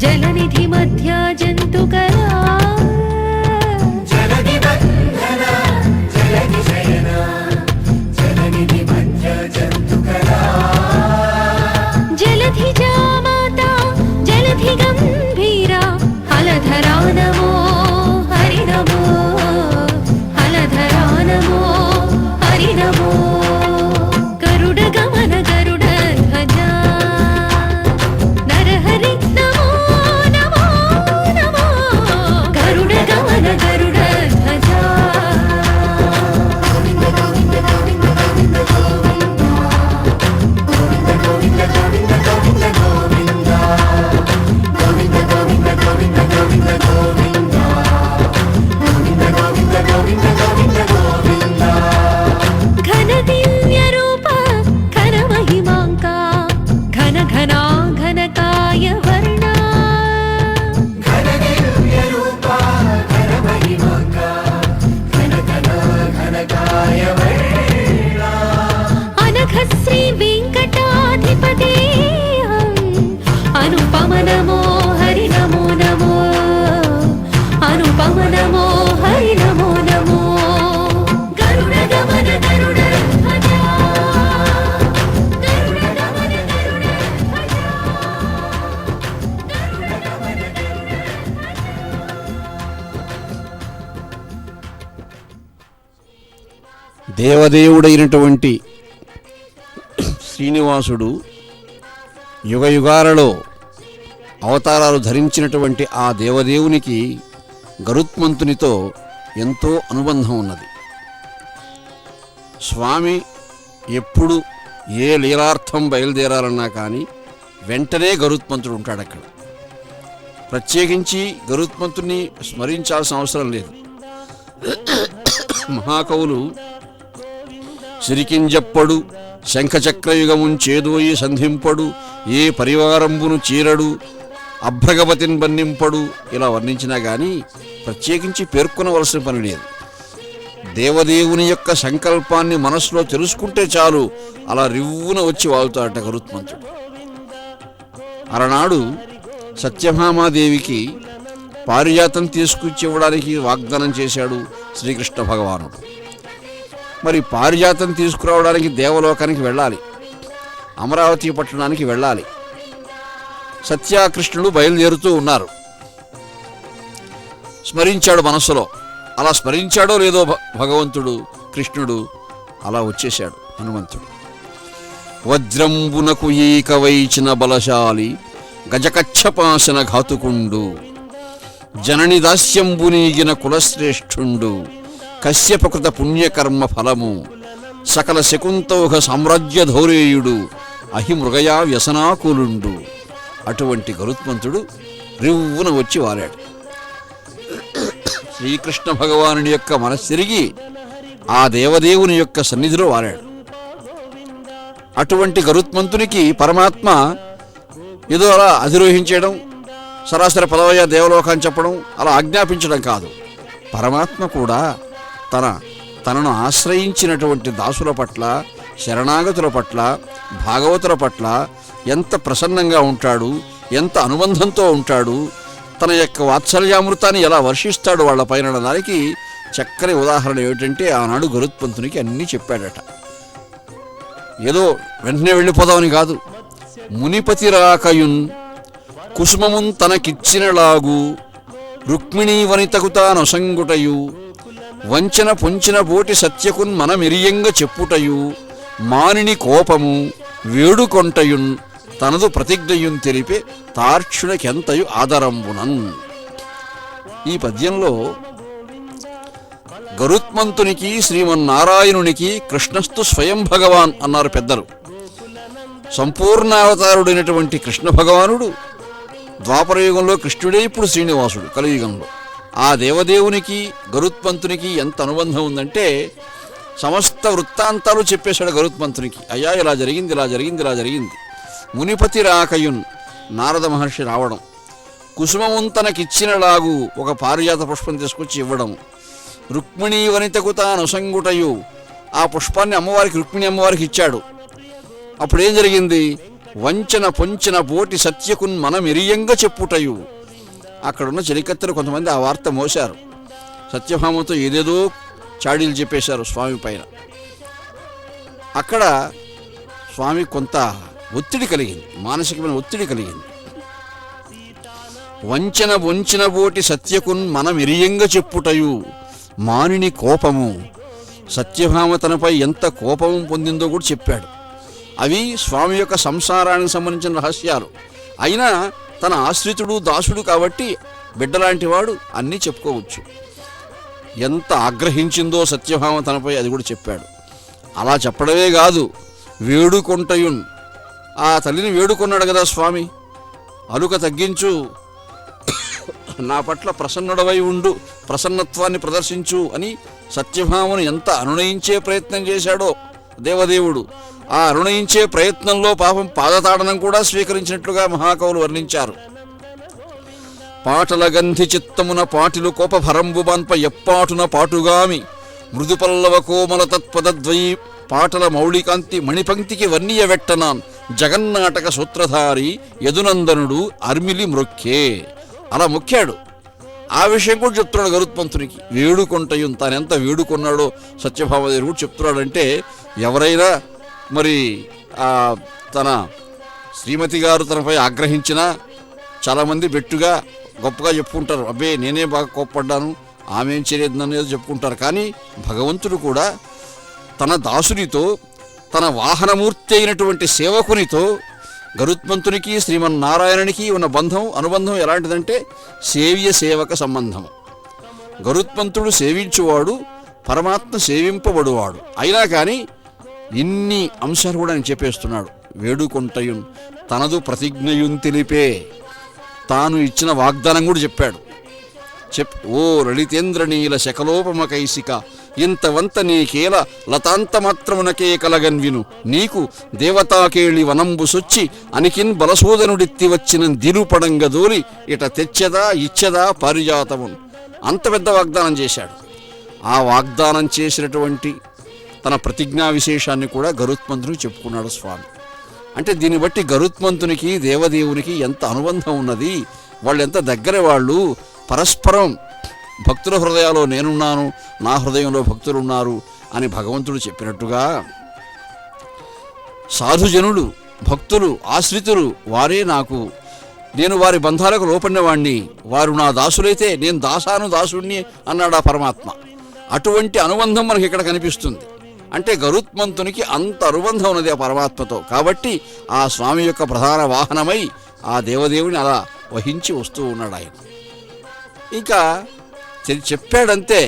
G: జలనిధి మధ్య జంతుకలా
C: జలధి బంధన జలధి శయన జలనిధి మధ్య జంతుకలా
G: జలధి జామాతా జలధి గంభీరా హలధరా నమో హరి నమో హలధరా నమో హరి నమో గరుడ గమన గరుడ ధ్వజ నరహరి నమో నమో నమో గరుడ గమన గరుడ ధ్వజ ఘన దివ్య రూప ఘన మహిమాంకా ఘన ఘనా ఘనకాయ వర్ణ
C: ఘన దివ్య రూప ఘన మహిమాంక ఘన ఘన ఘనకాయ వర్ణ
G: అనఘ శ్రీ వెంకటాధిపతే అనుపమ నమో హరి నమో నమో అనుపమ నమో హరి నమో నమో గరుడ గమన గరుడ ధ్వజ గరుడ గమన గరుడ ధ్వజ గరుడ గమన గరుడ
E: దేవదేవుడైనటువంటి శ్రీనివాసుడు యుగయుగాలలో అవతారాలు ధరించినటువంటి ఆ దేవదేవునికి గరుత్మంతునితో ఎంతో అనుబంధం ఉన్నది. స్వామి ఎప్పుడు ఏ లీలార్థం బయలుదేరాలన్నా కానీ వెంటనే గరుత్మంతుడు ఉంటాడు అక్కడ. ప్రత్యేకించి గరుత్మంతుని స్మరించాల్సిన అవసరం లేదు. మహాకవులు సిరికింజప్పడు శంఖచక్రయుగముంచేదోయి సంధింపడు ఏ పరివారంబును చీరడు అభ్రగవతిని బన్నింపడు ఇలా వర్ణించినా కానీ ప్రత్యేకించి పేర్కొనవలసిన పని లేదు. దేవదేవుని యొక్క సంకల్పాన్ని మనసులో తెలుసుకుంటే చాలు అలా రివ్వున వచ్చి వాగుతాడట గరుత్మంతుడు. అలనాడు సత్యభామాదేవికి పారిజాతం తీసుకొచ్చి ఇవ్వడానికి వాగ్దానం చేశాడు శ్రీకృష్ణ భగవానుడు. మరి పారిజాతం తీసుకురావడానికి దేవలోకానికి వెళ్ళాలి, అమరావతి పట్టణానికి వెళ్ళాలి. సత్యాకృష్ణుడు బయలుదేరుతూ ఉన్నారు. స్మరించాడు మనస్సులో. అలా స్మరించాడో లేదో భగవంతుడు కృష్ణుడు అలా వచ్చేశాడు హనుమంతుడు. వజ్రంబునకు ఈకవైచిన బలశాలి గజకచ్చపాసన ఘాతుకుండు జనని దాస్యంబునీగిన కులశ్రేష్ఠుండు కశ్యపకృత పుణ్యకర్మ ఫలము సకల శకుంతౌఘ సామ్రాజ్య ధౌరేయుడు అహిమృగయా వ్యసనాకులుండు. అటువంటి గరుత్మంతుడు రివ్వున వచ్చి వారాడు. శ్రీకృష్ణ భగవానుని యొక్క మనస్సిరిగి ఆ దేవదేవుని యొక్క సన్నిధిలో వారాడు. అటువంటి గరుత్మంతునికి పరమాత్మ ఏదో అలా అధిరోహించడం, సరాసరి పదవయ్య దేవలోకాన్ని చెప్పడం, అలా ఆజ్ఞాపించడం కాదు. పరమాత్మ కూడా తనను ఆశ్రయించినటువంటి దాసుల పట్ల, శరణాగతుల పట్ల, భాగవతుల పట్ల ఎంత ప్రసన్నంగా ఉంటాడు, ఎంత అనుబంధంతో ఉంటాడు, తన యొక్క వాత్సల్యామృతాన్ని ఎలా వర్షిస్తాడు వాళ్ళ పైన దానికి చక్కని ఉదాహరణ ఏమిటంటే ఆనాడు గరుత్మంతునికి అన్నీ చెప్పాడట. ఏదో వెంటనే వెళ్ళిపోదామని కాదు. మునిపతి రాకయున్ కుసుమమున్ తనకిచ్చినలాగు రుక్మిణీ వనితకు తానొసంగుటయు వంచన పొంచిన బోటి సత్యకున్ మనమెరియంగ చెప్పుటయు మానిని కోపము వేడుకొంటయున్ తనదు ప్రతిజ్ఞయున్ తెలిపే తార్క్షునికెంతయు ఆదరంబునన్. ఈ పద్యంలో గరుత్మంతునికి శ్రీమన్నారాయణునికి కృష్ణస్తు స్వయం భగవాన్ అన్నారు పెద్దలు. సంపూర్ణావతారుడైనటువంటి కృష్ణ భగవానుడు ద్వాపరయుగంలో కృష్ణుడే ఇప్పుడు శ్రీనివాసుడు కలియుగంలో. ఆ దేవదేవునికి గరుత్మంతునికి ఎంత అనుబంధం ఉందంటే సమస్త వృత్తాంతాలు చెప్పేశాడు గరుత్మంతునికి. అయ్యా ఇలా జరిగింది, ఇలా జరిగింది, ఇలా జరిగింది. మునిపతి రాకయున్ నారద మహర్షి రావడం, కుసుమమున్ తనకిచ్చినలాగు ఒక పారిజాత పుష్పం తీసుకొచ్చి ఇవ్వడం, రుక్మిణీ వనితకు తానొసంగుటయు ఆ పుష్పాన్ని అమ్మవారికి రుక్మిణి అమ్మవారికి ఇచ్చాడు. అప్పుడేం జరిగింది? వంచన పొంచిన బోటి సత్యకున్ మనమెరియంగ చెప్పుటయు. అక్కడున్న చెలికత్తెలు కొంతమంది ఆ వార్త మోశారు. సత్యభామతో ఏదేదో చాడీలు చెప్పేశారు స్వామి పైన. అక్కడ స్వామి కొంత ఒత్తిడి కలిగింది, మానసికమైన ఒత్తిడి కలిగింది. వంచిన బోటి సత్యకున్ మనమెరియంగ చెప్పుటయు. మానిని కోపము, సత్యభామ తనపై ఎంత కోపం పొందిందో కూడా చెప్పాడు. అవి స్వామి యొక్క సంసారానికి సంబంధించిన రహస్యాలు. అయినా తన ఆశ్రితుడు దాసుడు కాబట్టి బిడ్డలాంటి వాడు అన్నీ చెప్పుకోవచ్చు. ఎంత ఆగ్రహించిందో సత్యభామ తనపై అది కూడా చెప్పాడు. అలా చెప్పడమే కాదు, వేడుకొంటయున్, ఆ తల్లిని వేడుకొన్నాడు కదా స్వామి, అలుక తగ్గించు, నా పట్ల ప్రసన్నుడవై ఉండు, ప్రసన్నత్వాన్ని ప్రదర్శించు అని సత్యభామను ఎంత అనునయించే ప్రయత్నం చేశాడో దేవదేవుడు. ఆ అనునయించే ప్రయత్నంలో పాపం పాదతాడనం కూడా స్వీకరించినట్లుగా మహాకవులు వర్ణించారు. పాటల గంధి చిత్తమున పాటిలు కోపభరంబు బాన్ప ఎప్పాటున పాటుగామి మృదుపల్లవ కోమల తత్పదద్వయీ పాటల మౌళికాంతి మణిపంక్తికి వర్ణీయ వెట్టనాన్ జగన్నాటక సూత్రధారి యదునందనుడు అర్మిలి మ్రొక్కే. అలా మొక్కాడు. ఆ విషయం కూడా చెప్తున్నాడు గరుత్మంతునికి. వేడుకొంటయున్, తానెంత వేడుకొన్నాడో సత్యభామదేవుడు కూడా చెప్తున్నాడంటే, ఎవరైనా మరి తన శ్రీమతి గారు తనపై ఆగ్రహించినా చాలామంది బెట్టుగా గొప్పగా చెప్పుకుంటారు, అబ్బే నేనే బాగా కోప్పడ్డాను, ఆమె ఏం చేయలేదు నన్ను ఏదో చెప్పుకుంటారు. కానీ భగవంతుడు కూడా తన దాసునితో, తన వాహనమూర్తి అయినటువంటి సేవకునితో గరుత్మంతునికి శ్రీమన్నారాయణునికి ఉన్న అనుబంధం ఎలాంటిదంటే సేవ్య సేవక సంబంధం. గరుత్మంతుడు సేవించువాడు, పరమాత్మ సేవింపబడువాడు. అయినా కానీ ఇన్ని అంశాలు కూడా ఆయన చెప్పేస్తున్నాడు. వేడుకొంటయున్ తనదు ప్రతిజ్ఞయున్ తెలిపే, తాను ఇచ్చిన వాగ్దానం కూడా చెప్పాడు. ఓ లలితేంద్ర నీల శకలోపమ కైసిక ఇంతవంత నీకేల లతాంతమాత్రమునకే కలగన్విను నీకు దేవతాకేళి వనంబు సొచ్చి అనికిన్ బలసోదనుడిత్తి వచ్చిన దిరుపడంగదోలి ఇట తెచ్చదా ఇచ్చదా పారిజాతమున్. అంత పెద్ద వాగ్దానం చేశాడు. ఆ వాగ్దానం చేసినటువంటి తన ప్రతిజ్ఞా విశేషాన్ని కూడా గరుత్మంతునికి చెప్పుకున్నాడు స్వామి. అంటే దీన్ని బట్టి గరుత్మంతునికి దేవదేవునికి ఎంత అనుబంధం ఉన్నది, వాళ్ళు ఎంత దగ్గర వాళ్ళు, పరస్పరం భక్తుల హృదయాల్లో నేనున్నాను, నా హృదయంలో భక్తులున్నారు అని భగవంతుడు చెప్పినట్టుగా సాధుజనులు, భక్తులు, ఆశ్రితులు వారే నాకు, నేను వారి బంధాలకు లోపడినవాణ్ణి, వారు నా దాసులైతే నేను దాసుణ్ణి అన్నాడు ఆ పరమాత్మ. అటువంటి అనుబంధం మనకి ఇక్కడ కనిపిస్తుంది. అంటే గరుత్మంతునికి అంత అనుబంధం ఉన్నది ఆ పరమాత్మతో. కాబట్టి ఆ స్వామి యొక్క ప్రధాన వాహనమై ఆ దేవదేవుని అలా వహించి వస్తూ ఉన్నాడు ఆయన. ఇంకా చెప్పాడంతే,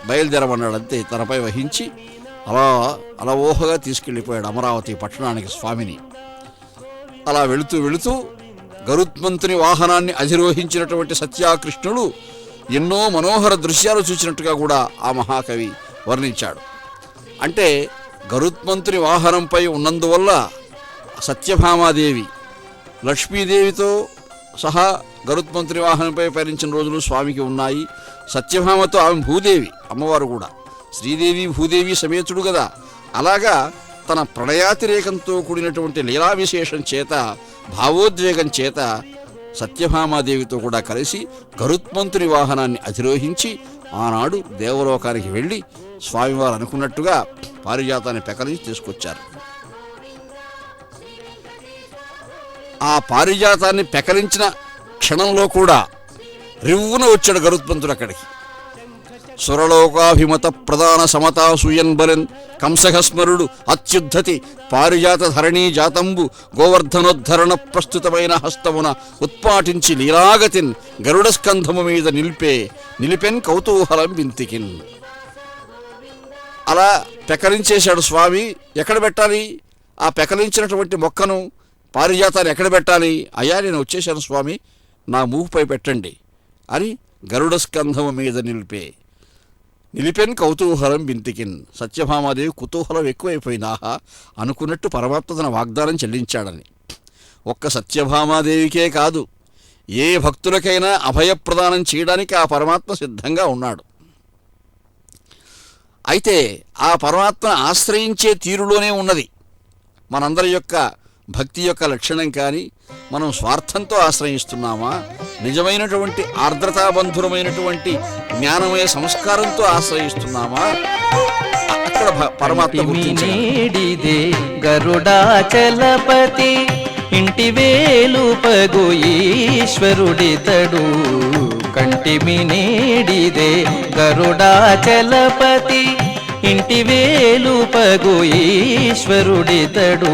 E: బయలుదేరమన్నాడంతే, తనపై వహించి అలా ఊహగా తీసుకెళ్ళిపోయాడు అమరావతి పట్టణానికి స్వామిని. అలా వెళుతూ గరుత్మంతుని వాహనాన్ని అధిరోహించినటువంటి సత్యాకృష్ణుడు ఎన్నో మనోహర దృశ్యాలు చూసినట్టుగా కూడా ఆ మహాకవి వర్ణించాడు. అంటే గరుత్మంతుని వాహనంపై ఉన్నందువల్ల సత్యభామాదేవి లక్ష్మీదేవితో సహా గరుత్మంతుని వాహనంపై పయనించిన రోజులు స్వామికి ఉన్నాయి. సత్యభామతో ఆమె భూదేవి, అమ్మవారు కూడా శ్రీదేవి భూదేవి సమేతుడు కదా. అలాగా తన ప్రణయాతిరేకంతో కూడినటువంటి లీలా విశేషం చేత, భావోద్వేగం చేత సత్యభామాదేవితో కూడా కలిసి గరుత్మంతుని వాహనాన్ని అధిరోహించి ఆనాడు దేవలోకానికి వెళ్ళి స్వామివారు అనుకున్నట్టుగా పారిజాతాన్ని పెకలించి తీసుకొచ్చారు. ఆ పారిజాతాన్ని పెకలించిన క్షణంలో కూడా రివ్వున వచ్చాడు గరుత్మంతుడు అక్కడికి. సురలోకాభిమత ప్రధాన సమతా సూయన్బలెన్ కంసహస్మరుడు అత్యుద్ధతి పారిజాత ధరణీ జాతంబు గోవర్ధనోద్ధరణ ప్రస్తుతమైన హస్తమున ఉత్పాటించి లీలాగతిన్ గరుడ స్కంధము మీద నిలిపెన్ కౌతూహలం వింతికిన్. అలా పెకలించేశాడు స్వామి. ఎక్కడ పెట్టాలి ఆ పెకలించినటువంటి మొక్కను, పారిజాతాన్ని ఎక్కడ పెట్టాలి? అయ్యా నేను వచ్చేశాను స్వామి, నా మూపుపై పెట్టండి అని గరుడ స్కంధము మీద నిలిపెన్ కౌతూహలం వింతికిన్. సత్యభామాదేవి కుతూహలం ఎక్కువైపోయింది. ఆహా అనుకున్నట్టు పరమాత్మ తన వాగ్దానం చెల్లించాడని. ఒక్క సత్యభామాదేవికే కాదు, ఏ భక్తులకైనా అభయప్రదానం చేయడానికి ఆ పరమాత్మ సిద్ధంగా ఉన్నాడు. అయితే ఆ పరమాత్మను ఆశ్రయించే తీరులోనే ఉన్నది మనందరి యొక్క భక్తి యొక్క లక్షణం కానీ మనం స్వార్థంతో ఆశ్రయిస్తున్నామా, నిజమైనటువంటి ఆర్ద్రతాబంధురమైనటువంటి జ్ఞానమయ సంస్కారంతో ఆశ్రయిస్తున్నామా, అక్కడ పరమాత్మ గుర్తించాడు.
F: నేడిదే గరుడాచలపతి ఇంటి వేలుపగు ఈశ్వరుడితడు. కంటిమి నేడిదే గరుడాచలపతి ఇంటి వేలుపగు ఈశ్వరుడితడు.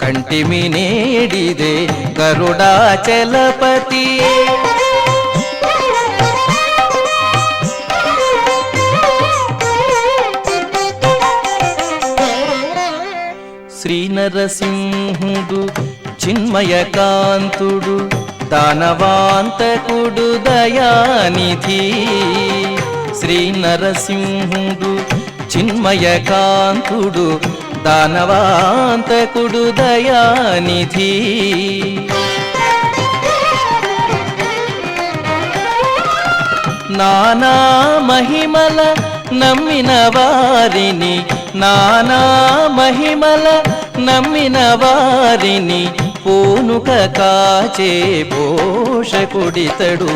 F: కంటిమి నేడిదే గరుడాచలపతి. శ్రీనరసింహుడు చిన్మయకాంతుడు దానవాంతకుడు దయానిధి. శ్రీనరసింహుడు చిన్మయకాంతుడు దానవాంతకుడు దయానిధి. నానా మహిమల నమ్మిన వారిని, నానా మహిమల నమ్మిన వారిని పూనుక కాచే పోషకుడితడు.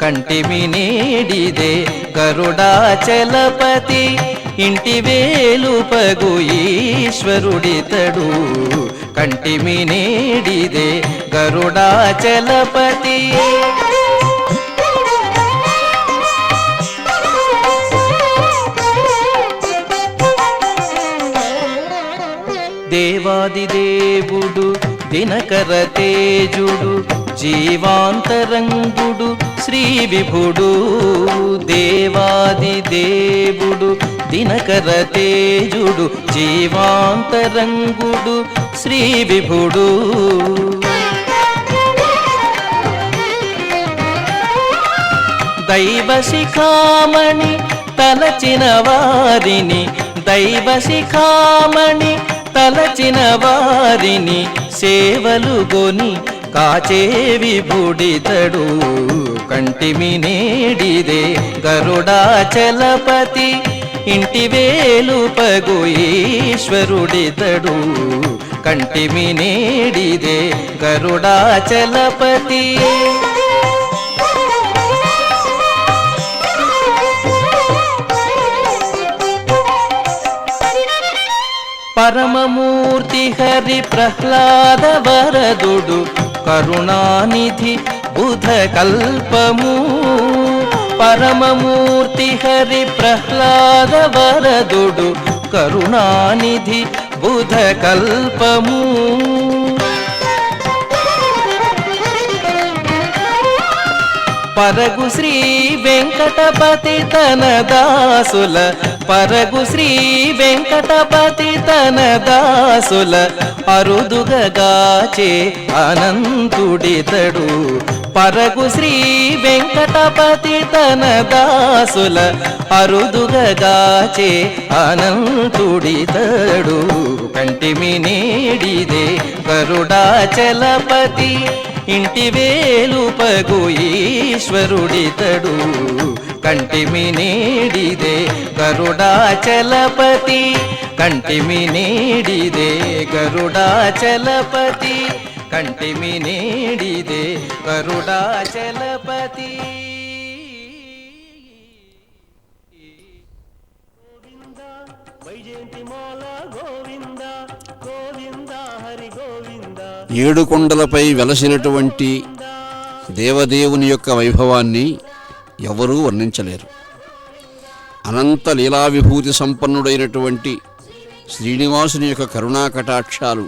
F: కంటిమి నేడిదే గరుడాచలపతి ఇంటి వేలుపగు ఈశ్వరుడితడు. కంటిమి నేడిదే గరుడాచలపతి. దేవాది దేవుడు దినకర తేజుడు జీవాంతరంగుడు శ్రీ విభుడు. దేవాది దేవుడు దినకర తేజుడు జీవాంతరంగుడు శ్రీ విభుడు. దైవ శిఖామణి తలచిన వారిని, దైవ శిఖామణి తలచిన వారిని సేవలు గొని కాచే విభుడితడు. కంటిమి నేడిదే గరుడాచలపతి ఇంటి వేలుపగు ఈశ్వరుడితడు. కంటిమి నేడిదే గరుడాచలపతి. పరమమూర్తి హరి ప్రహ్లాద వరదుడు కరుణానిధి బుధ కల్పము. పరమమూర్తి హరి ప్రహ్లాద వరదుడు కరుణానిధి బుధ కల్పము. పరగు శ్రీ వెంకటపతి తన దాసుల, పరగు శ్రీ వెంకటపతి తన దాసుల అరుదుగాచే అనంతుడితడు. పరగు శ్రీ వెంకటపతి తన దాసుల అరుదుగాచే అనంతుడితడు. కంటిమి నేడిదే గరుడాచలపతి ఇంటి వేలుపగు ఈశ్వరుడితడు. కంటిమి నేడిదే గరుడాచలపతి. కంటిమి నేడిదే గరుడాచలపతి. కంటిమి నేడిదే గరుడాచలపతి.
B: వైజయంతిమాల గోవింద గోవింద హరి గోవింద.
E: ఏడు కొండలపై వెలసినటువంటి దేవదేవుని యొక్క వైభవాన్ని ఎవరూ వర్ణించలేరు. అనంత లీలా విభూతి సంపన్నుడైనటువంటి శ్రీనివాసుని యొక్క కరుణా కటాక్షాలు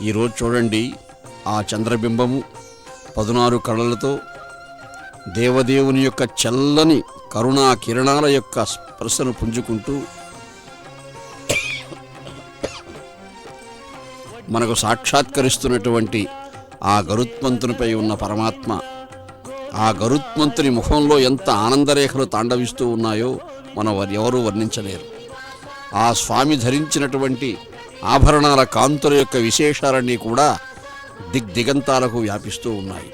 E: ఈరోజు చూడండి. ఆ చంద్రబింబము 16 కళలతో దేవదేవుని యొక్క చల్లని కరుణా కిరణాల యొక్క స్పర్శను పుంజుకుంటూ మనకు సాక్షాత్కరిస్తున్నటువంటి ఆ గరుత్మంతునిపై ఉన్న పరమాత్మ, ఆ గరుత్మంతుని ముఖంలో ఎంత ఆనందరేఖలు తాండవిస్తూ ఉన్నాయో మనం ఎవరూ వర్ణించలేరు. ఆ స్వామి ధరించినటువంటి ఆభరణాల కాంతుల యొక్క విశేషాలన్నీ కూడా దిగ్దిగంతాలకు వ్యాపిస్తూ ఉన్నాయి.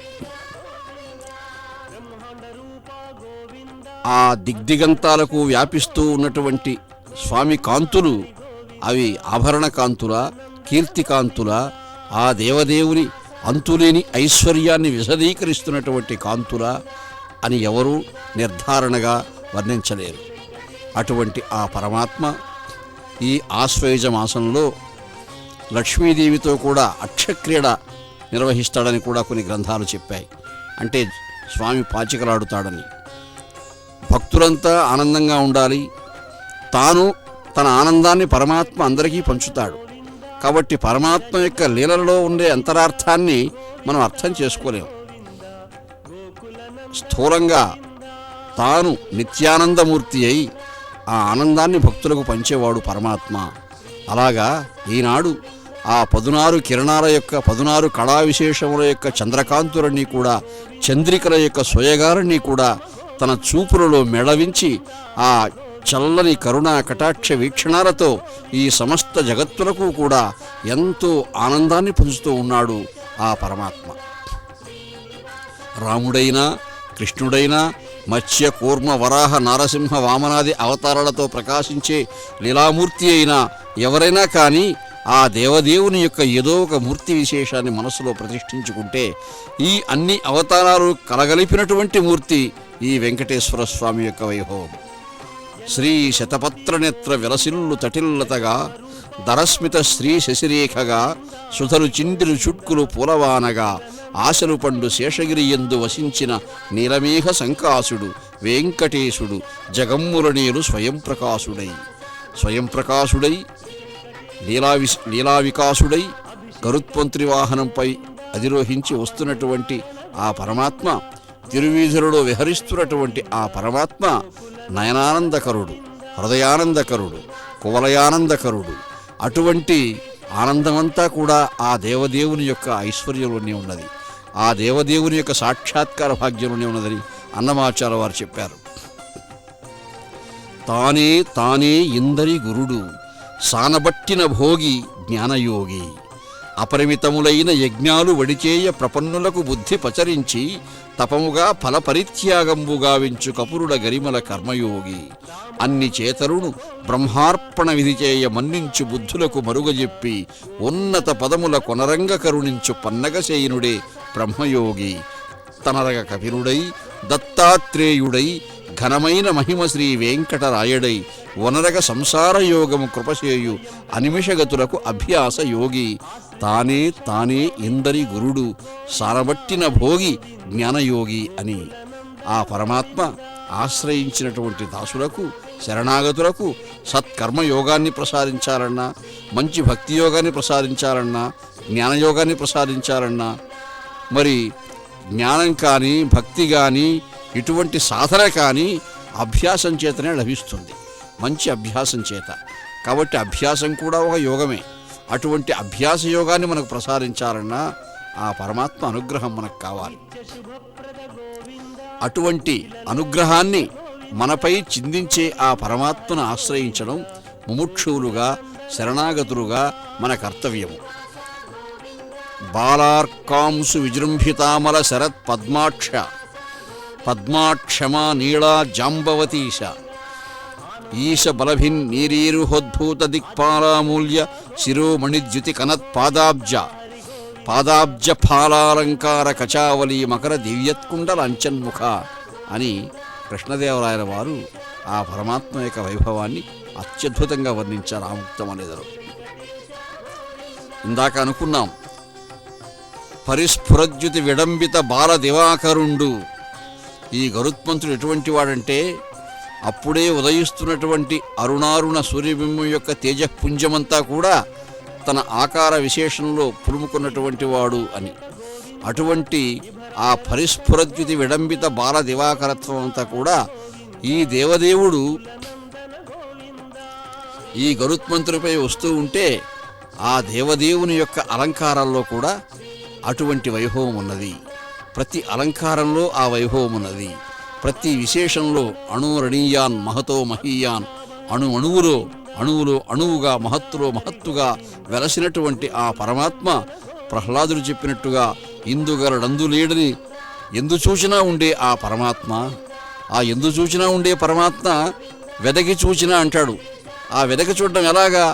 E: ఆ దిగ్దిగంతాలకు వ్యాపిస్తూ ఉన్నటువంటి స్వామి కాంతులు అవి ఆభరణ కాంతులా, కీర్తికాంతుల ఆ దేవదేవుని అంతులేని ఐశ్వర్యాన్ని విశదీకరిస్తున్నటువంటి కాంతుల అని ఎవరూ నిర్ధారణగా వర్ణించలేరు. అటువంటి ఆ పరమాత్మ ఈ ఆశ్వయుజ మాసంలో లక్ష్మీదేవితో కూడా అక్షక్రీడ నిర్వహిస్తాడని కూడా కొన్ని గ్రంథాలు చెప్పాయి. అంటే స్వామి పాచికలాడుతాడని. భక్తులంతా ఆనందంగా ఉండాలి, తాను తన ఆనందాన్ని పరమాత్మ అందరికీ పంచుతాడు. కాబట్టి పరమాత్మ యొక్క లీలలలో ఉండే అంతరార్థాన్ని మనం అర్థం చేసుకోలేము. స్థూలంగా తాను నిత్యానందమూర్తి అయి ఆ ఆనందాన్ని భక్తులకు పంచేవాడు పరమాత్మ. అలాగా ఈనాడు ఆ 16 కిరణాల యొక్క 16 కళా విశేషముల యొక్క చంద్రకాంతులన్నీ కూడా, చంద్రికల యొక్క సోయగాలన్నీ కూడా తన చూపులలో మెళవించి ఆ చల్లని కరుణా కటాక్ష వీక్షణాలతో ఈ సమస్త జగత్తులకు కూడా ఎంతో ఆనందాన్ని పంచుతూ ఉన్నాడు ఆ పరమాత్మ. రాముడైనా కృష్ణుడైనా మత్స్య కూర్మ వరాహ నారసింహ వామనాది అవతారాలతో ప్రకాశించే లీలామూర్తి అయినా ఎవరైనా కానీ ఆ దేవదేవుని యొక్క ఏదో ఒక మూర్తి విశేషాన్ని మనసులో ప్రతిష్ఠించుకుంటే ఈ అన్ని అవతారాలు కలగలిపినటువంటి మూర్తి ఈ వెంకటేశ్వర స్వామి యొక్క వైభవం. శ్రీ శతపత్రనేత్ర విలసిల్లు తటిల్లతగా దరస్మిత శ్రీ శశిరేఖగా సుధలు చిండిలు చుట్కులు పూలవానగా ఆశలు పండు శేషగిరి యందు వసించిన నీలమేఘ సంకాసుడు వెంకటేశుడు జగమ్ములనేలు స్వయం ప్రకాశుడై లీలావికాసుడై గరుత్మంత్రి వాహనంపై అధిరోహించి వస్తున్నటువంటి ఆ పరమాత్మ, తిరువీధులలో విహరిస్తున్నటువంటి ఆ పరమాత్మ నయనానందకరుడు, హృదయానందకరుడు, కువలయానందకరుడు. అటువంటి ఆనందమంతా కూడా ఆ దేవదేవుని యొక్క ఐశ్వర్యంలోనే ఉన్నది, ఆ దేవదేవుని యొక్క సాక్షాత్కార భాగ్యంలోనే ఉన్నదని అన్నమాచార్య వారు చెప్పారు. తానే ఇందరి గురుడు సానబట్టిన భోగి జ్ఞానయోగి, అపరిమితములైన యజ్ఞాలు వడిచేయ ప్రపన్నులకు బుద్ధి పచరించి తపముగా ఫలపరిత్యాగంబు గావించు కపురుడ గరిమల కర్మయోగి, అన్ని చేతరును బ్రహ్మార్పణ విధి చేయ మన్నించు బుద్ధులకు మరుగజెప్పి ఉన్నత పదముల కొనరంగ కరుణించు పన్నగశయనుడే బ్రహ్మయోగి, తనరగ కపిరుడై దత్తాత్రేయుడై ఘనమైన మహిమ శ్రీ వెంకటరాయడై వనరగ సంసార యోగము కృపచేయు అనిమిషగతులకు అభ్యాస యోగి, తానే ఇందరి గురుడు సారబట్టిన భోగి జ్ఞానయోగి అని ఆ పరమాత్మ ఆశ్రయించినటువంటి దాసులకు, శరణాగతులకు సత్కర్మయోగాన్ని ప్రసాదించాలన్నా, మంచి భక్తి యోగాన్ని ప్రసాదించాలన్నా, జ్ఞానయోగాన్ని ప్రసాదించాలన్నా, మరి జ్ఞానం కానీ భక్తి కానీ ఇటువంటి సాధన కానీ అభ్యాసం చేతనే లభిస్తుంది, మంచి అభ్యాసం చేత. కాబట్టి అభ్యాసం కూడా ఒక యోగమే. అటువంటి అభ్యాస యోగాన్ని మనకు ప్రసాదించాలన్నా ఆ పరమాత్మ అనుగ్రహం మనకు కావాలి. అటువంటి అనుగ్రహాన్ని మనపై చిందించే ఆ పరమాత్మను ఆశ్రయించడం ముముక్షువులుగా, శరణాగతులుగా మన కర్తవ్యము. బాలార్కాంసు విజృంభితామల శరత్ పద్మాక్షమా నీళా జాంబవతీశ ఈశ బలభిన్ నీరీరుహోద్భూత దిక్పాలామూల్య శిరోమణిద్యుతి కనత్ పాదాబ్జ ఫాలాలంకార కచావలి మకర దివ్యత్కుండలంచన్ముఖ అని కృష్ణదేవరాయల వారు ఆ పరమాత్మ యొక్క వైభవాన్ని అత్యద్భుతంగా వర్ణించారు ఆముక్తం అనేదరు. ఇందాక అనుకున్నాం, పరిస్ఫురద్యుతి విడంబిత బాల దివాకరుండు. ఈ గరుత్మంతుడు ఎటువంటి వాడంటే అప్పుడే ఉదయిస్తున్నటువంటి అరుణారుణ సూర్యబింబం యొక్క తేజపుంజమంతా కూడా తన ఆకార విశేషంలో పులుముకున్నటువంటి వాడు అని. అటువంటి ఆ పరిస్ఫురద్యుతి విడంబిత బాల దివాకరత్వం అంతా కూడా ఈ దేవదేవుడు ఈ గరుత్మంతుడిపై వస్తూ ఉంటే ఆ దేవదేవుని యొక్క అలంకారాల్లో కూడా అటువంటి వైభవం ఉన్నది. ప్రతి అలంకారంలో ఆ వైభవం ఉన్నది. ప్రతి విశేషంలో అణురణీయాన్ మహతో మహీయాన్, అణువులో అణువుగా మహత్తులో మహత్తుగా వెలసినటువంటి ఆ పరమాత్మ ప్రహ్లాదుడు చెప్పినట్టుగా ఇందుగలడందులేడని ఎందు చూచినా ఉండే ఆ పరమాత్మ, ఆ ఎందు చూచినా ఉండే పరమాత్మ వెదకి చూచినా అంటాడు. ఆ వెదకి చూడడం ఎలాగా?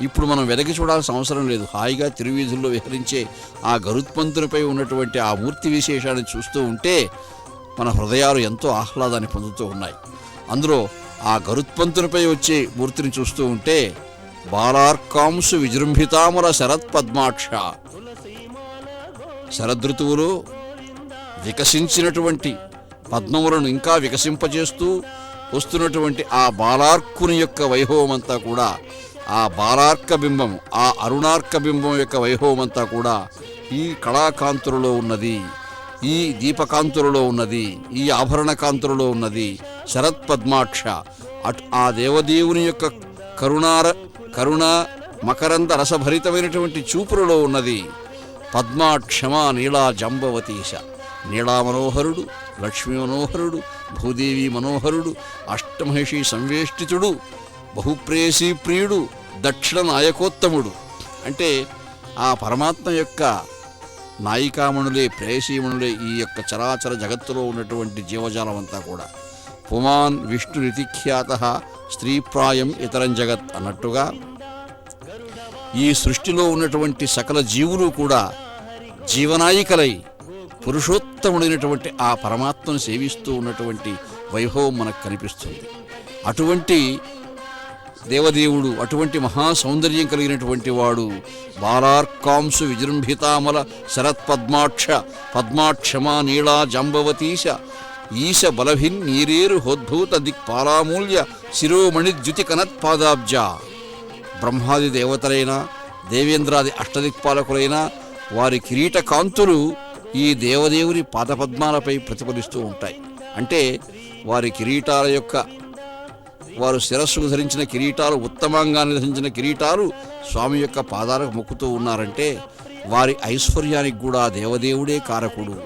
E: ఇప్పుడు మనం వెదకి చూడాల్సిన అవసరం లేదు. హాయిగా తిరువీధుల్లో విహరించే ఆ గరుత్మంతునిపై ఉన్నటువంటి ఆ మూర్తి విశేషాన్ని చూస్తూ ఉంటే మన హృదయాలు ఎంతో ఆహ్లాదాన్ని పొందుతూ ఉన్నాయి. అందులో ఆ గరుత్మంతునిపై వచ్చే మూర్తిని చూస్తూ ఉంటే బాలార్కాంసు విజృంభితామర శరత్ పద్మాక్ష, శరదృతువులో వికసించినటువంటి పద్మములను ఇంకా వికసింపజేస్తూ వస్తున్నటువంటి ఆ బాలార్కుని యొక్క వైభవం అంతా కూడా, ఆ బాలార్క బింబం, ఆ అరుణార్క బింబం యొక్క వైభవం అంతా కూడా ఈ కళాకాంతులలో ఉన్నది, ఈ దీపకాంతులలో ఉన్నది, ఈ ఆభరణ కాంతులలో ఉన్నది శరత్ పద్మాక్ష. ఆ దేవదేవుని యొక్క కరుణ మకరంద రసభరితమైనటువంటి చూపులలో ఉన్నది పద్మాక్షమా నీళా జంబవతీశ. నీళా మనోహరుడు, లక్ష్మీ మనోహరుడు, భూదేవి మనోహరుడు, అష్టమహిషి సంవేష్టితుడు, బహుప్రేయసీ ప్రియుడు, దక్షిణ నాయకోత్తముడు. అంటే ఆ పరమాత్మ యొక్క నాయికామణులే, ప్రేయసీమణులే ఈ యొక్క చరాచర జగత్తులో ఉన్నటువంటి జీవజాలం అంతా కూడా. పుమాన్ విష్ణురితిఖ్యాత స్త్రీప్రాయం ఇతరం జగత్ అన్నట్టుగా ఈ సృష్టిలో ఉన్నటువంటి సకల జీవులు కూడా జీవనాయికలై పురుషోత్తముడైనటువంటి ఆ పరమాత్మను సేవిస్తూ ఉన్నటువంటి వైభవం మనకు కనిపిస్తుంది. అటువంటి దేవదేవుడు, అటువంటి మహా సౌందర్యం కలిగినటువంటి వాడు బాలార్కాంసు విజృంభితామల శరత్ పద్మాక్ష పద్మాక్షమా నీళా జాంబవతీశ ఈశ బలభిన్ నీరేరు హోద్భూత దిక్పాలామూల్య శిరోమణిద్యుతి కనత్పాదాబ్జ. బ్రహ్మాది దేవతలైన, దేవేంద్రాది అష్టదిక్పాలకులైన వారి కిరీట కాంతులు ఈ దేవదేవుని పాదపద్మాలపై ప్రతిఫలిస్తూ ఉంటాయి. అంటే వారి కిరీటాల యొక్క, వారు శిరస్సుకు ధరించిన కిరీటాలు, ఉత్తమంగాన్ని ధరించిన కిరీటాలు స్వామి యొక్క పాదాలకు మొక్కుతూ ఉన్నారంటే వారి ఐశ్వర్యానికి కూడా దేవదేవుడే కారకుడు.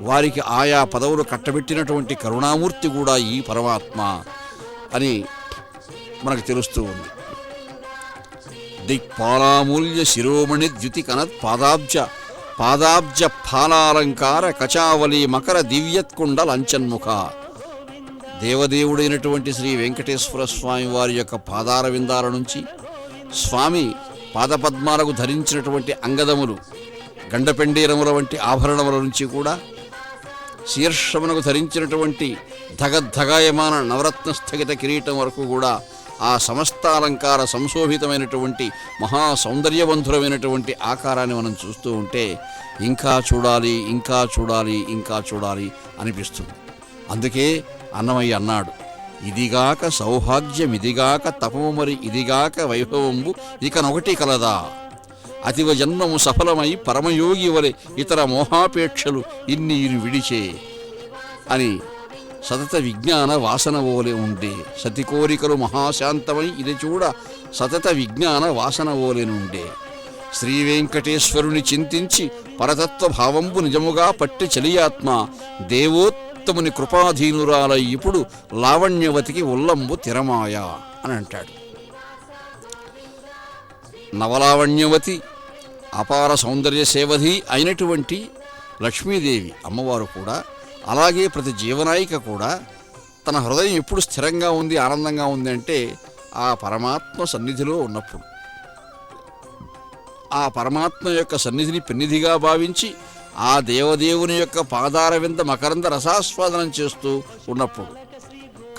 E: వారికి ఆయా పదవులు కట్టబెట్టినటువంటి కరుణామూర్తి కూడా ఈ పరమాత్మ అని మనకు తెలుస్తూ ఉంది. దిక్పాలామూల్య శిరోమణి ద్యుతి కనత్ పాదాబ్జ ఫాలాలంకార కచావలి మకర దివ్యత్కుండ లంచన్ముఖ. దేవదేవుడైనటువంటి శ్రీ వెంకటేశ్వర స్వామి వారి యొక్క పాదార విందాల నుంచి, స్వామి పాదపద్మాలకు ధరించినటువంటి అంగదములు, గండపెండీరముల వంటి ఆభరణముల నుంచి కూడా, శీర్షమునకు ధరించినటువంటి ధగద్ధగాయమాన నవరత్న స్థగిత కిరీటం వరకు కూడా ఆ సమస్తాలంకార సంశోభితమైనటువంటి మహా సౌందర్యవంతురమైనటువంటి ఆకారాన్ని మనం చూస్తూ ఉంటే ఇంకా చూడాలి, ఇంకా చూడాలి, ఇంకా చూడాలి అనిపిస్తుంది. అందుకే అన్నమయ్య అన్నాడు, ఇదిగాక సౌభాగ్యమిదిగాక తపము మరి ఇదిగాక వైభవంబు ఇకనొకటి కలదా, అతివ జన్మము సఫలమై పరమయోగి వలె ఇతర మోహాపేక్షలు ఇన్నీరు విడిచే అని సతత విజ్ఞాన వాసన ఓలే ఉండే. సతి కోరికలు మహాశాంతమై ఇది చూడ సతత విజ్ఞాన వాసన ఓలెనుండే. శ్రీ వెంకటేశ్వరుని చింతించి పరతత్వ భావంబు నిజముగా పట్టి చలియాత్మ దేవోత్తముని కృపాధీనురాలై ఇప్పుడు లావణ్యవతికి ఉల్లంబు తిరమాయ అని అంటాడు. నవలావణ్యవతి, అపార సౌందర్య సేవధి అయినటువంటి లక్ష్మీదేవి అమ్మవారు కూడా, అలాగే ప్రతి జీవనాయిక కూడా తన హృదయం ఎప్పుడు స్థిరంగా ఉంది, ఆనందంగా ఉంది అంటే ఆ పరమాత్మ సన్నిధిలో ఉన్నప్పుడు, ఆ పరమాత్మ యొక్క సన్నిధిని పెన్నిధిగా భావించి ఆ దేవదేవుని యొక్క పాదార వింద మకరంద రసాస్వాదనం చేస్తూ ఉన్నప్పుడు.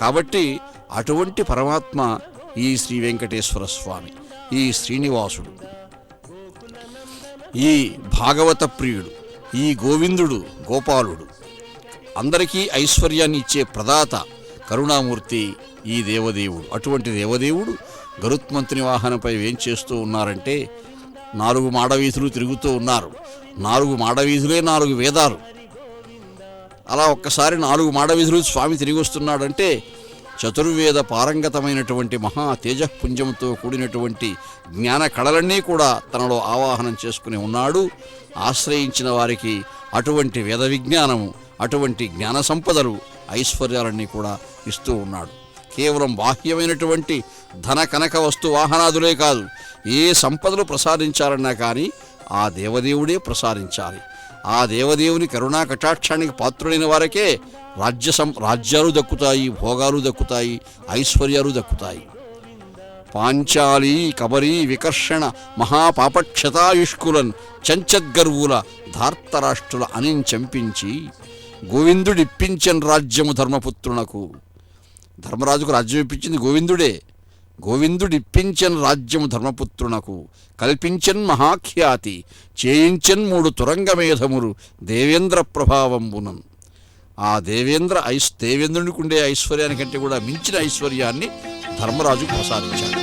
E: కాబట్టి అటువంటి పరమాత్మ ఈ శ్రీ వెంకటేశ్వర స్వామి, ఈ శ్రీనివాసుడు, ఈ భాగవత ప్రియుడు, ఈ గోవిందుడు, గోపాలుడు, అందరికీ ఐశ్వర్యాన్ని ఇచ్చే ప్రదాత కరుణామూర్తి ఈ దేవదేవుడు. అటువంటి దేవదేవుడు గరుత్మంతుని వాహనంపై ఏం చేస్తూ ఉన్నారంటే 4 మాడవీధులు తిరుగుతూ ఉన్నారు. 4 మాడవీధులే 4 వేదాలు. అలా ఒక్కసారి 4 మాడవీధులు స్వామి తిరిగి వస్తున్నాడంటే చతుర్వేద పారంగతమైనటువంటి మహా తేజపుంజంతో కూడినటువంటి జ్ఞాన కళలన్నీ కూడా తనలో ఆవాహనం చేసుకుని ఉన్నాడు. ఆశ్రయించిన వారికి అటువంటి వేద విజ్ఞానము, అటువంటి జ్ఞాన సంపదలు, ఐశ్వర్యాలన్నీ కూడా ఇస్తూ ఉన్నాడు. కేవలం బాహ్యమైనటువంటి ధన కనక వస్తు వాహనాదులే కాదు, ఏ సంపదలు ప్రసాదించాలన్నా కానీ ఆ దేవదేవుడే ప్రసాదించాలి. ఆ దేవదేవుని కరుణా కటాక్షానికి పాత్రులైన వారికే రాజ్యాలు దక్కుతాయి, భోగాలు దక్కుతాయి, ఐశ్వర్యాలు దక్కుతాయి. పాంచాలి కబరీ వికర్షణ మహాపాపక్షతాయుష్కులన్ చంచద్గర్వుల ధార్తరాష్ట్రుల అనించంపించి గోవిందుడిప్పించన్ రాజ్యము ధర్మపుత్రునకు. ధర్మరాజుకు రాజ్యం ఇప్పించింది గోవిందుడే. గోవిందుడిప్పించన్ రాజ్యము ధర్మపుత్రునకు, కల్పించన్ మహాఖ్యాతి, చేయించన్ 3 తురంగమేధములు దేవేంద్ర ప్రభావంబునన్. ఆ దేవేంద్రునికి ఉండే ఐశ్వర్యానికంటే కూడా మించిన ఐశ్వర్యాన్ని ధర్మరాజు ప్రసాదించాడు.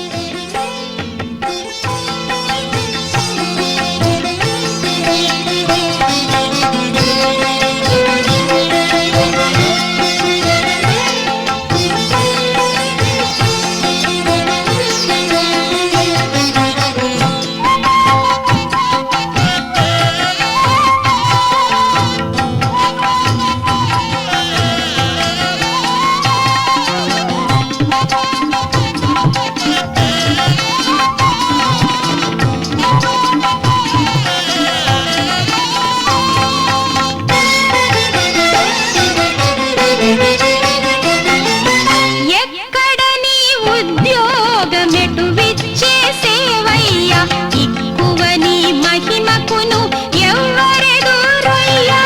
G: ఎక్కడ నీ ఉద్యోగమెటు విచ్చేసేవయ్యా, ఎక్కువ నీ మహిమకును ఎవ్వరెదురయ్యా.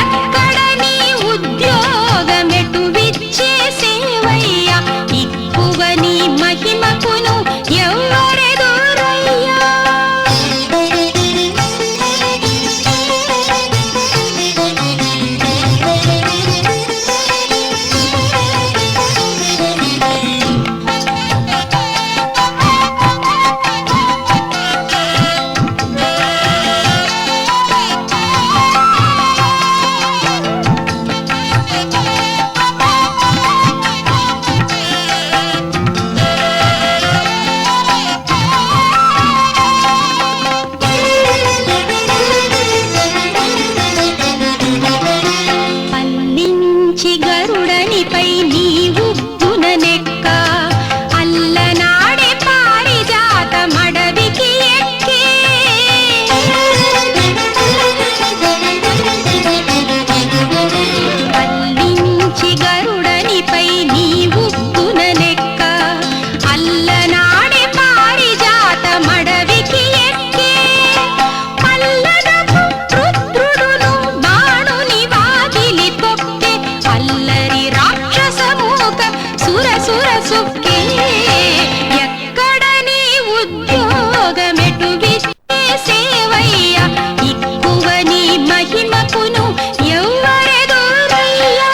G: ఎక్కడ నీ ఉద్యోగమెటు విచ్చేసేవయ్యా, ఎక్కువ నీ మహిమకును ఎవ్వరెదురయ్యా. పల్లించి గరుడనిపై నీవు పుననెక్క, అల్లనాడే పారిజాత మడవికి ఎక్కే. పల్లించి గరుడనిపై నీవు పుననెక్క, అల్లనాడే పారిజాత మడవికి ఎక్కే. పల్లదపు రుద్రుడును బాణుని వాకిలి తొక్కే, అల్లరి రాక్షసమూక సుర సుక్కే. ఎక్కడ నీ ఉద్యోగమెటు విచ్చేసేవయ్యా, ఎక్కువ నీ మహిమకును ఎవ్వరెదురయ్యా.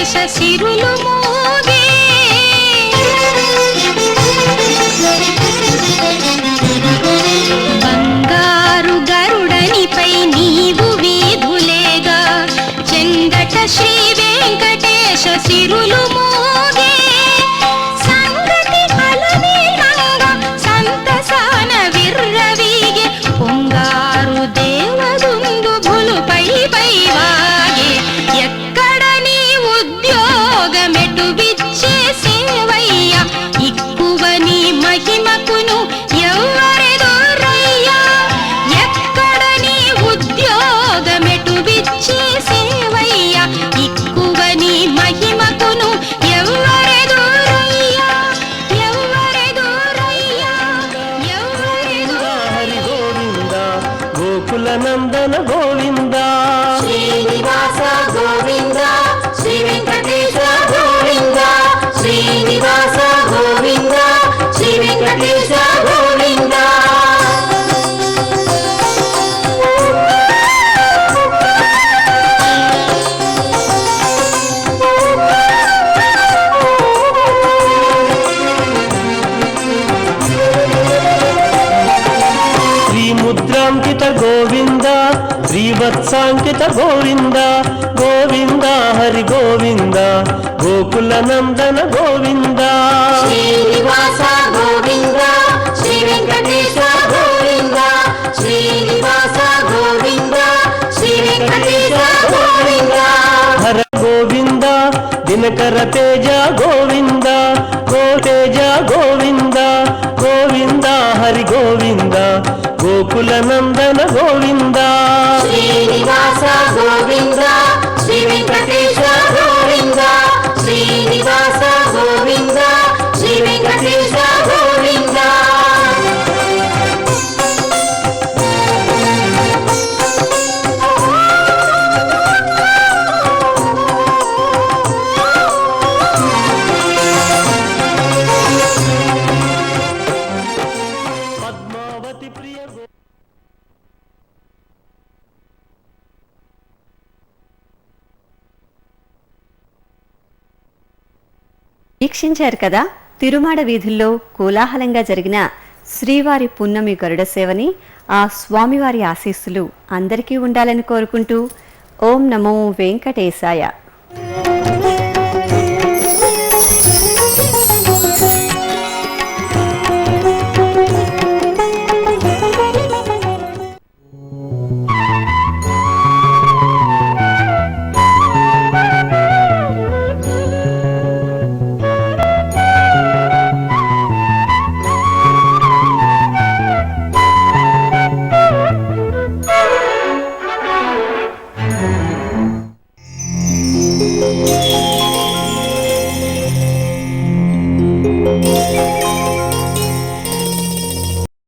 G: వెంకటేశ సిరులు మోగే బంగారు గరుడనిపై నీవు వీధులేగా చెంగట శ్రీ వెంకటేశ సిరులు మోగే సంగతి అలమేలంగా సంతసాన విర్రవీగే పొంగారు దేవదుందు భులుపై పై వాగే ఎక్కడ నీ ఉద్యోగమెటు విచ్చే సేవయ్య ఇక్కువ నీ మహిమకును ఎవ్వరెదురయ్యా ఎక్కడ నీ ఉద్యోగమెటు విచ్చే సేవయ్య ఇక్కువ నీ మహిమకును ఎవ్వరెదురయ్యా ఎవ్వరెదురయ్యా ఎవ్వరెదురయ్యా
B: హరి గోవింద గోకుల నందన గోవింద
G: శ్రీనివాస గోవింద శ్రీ వెంకటేశ గోవింద శ్రీనివాస గోవింద శ్రీ వెంకటేశ గోవింద
B: శ్రీముద్రాంకిత గోవింద శ్రీవత్సాంకిత గోవింద గోవింద హరి గోవింద గోకుల నందన గోవింద
G: శ్రీనివాస గోవింద శ్రీ వెంకటేశ గోవింద శ్రీనివాస గోవింద శ్రీ వెంకటేశ గోవింద
B: హర గోవింద దినకర తేజ గోవింద గోతేజ గోవింద గోవింద హరి గోవింద గోకుల నందన గోవింద
G: శ్రీనివాస గోవింద శ్రీ వెంకటేశ గోవింద శ్రీనివాస గోవింద శ్రీ వెంకటేశ గోవింద
B: పద్మావతి ప్రియ
A: వీక్షించారు కదా తిరుమాడ వీధుల్లో కోలాహలంగా జరిగిన శ్రీవారి పున్నమి గరుడ సేవని. ఆ స్వామివారి ఆశీస్సులు అందరికీ ఉండాలని కోరుకుంటూ ఓం నమో వెంకటేశాయ.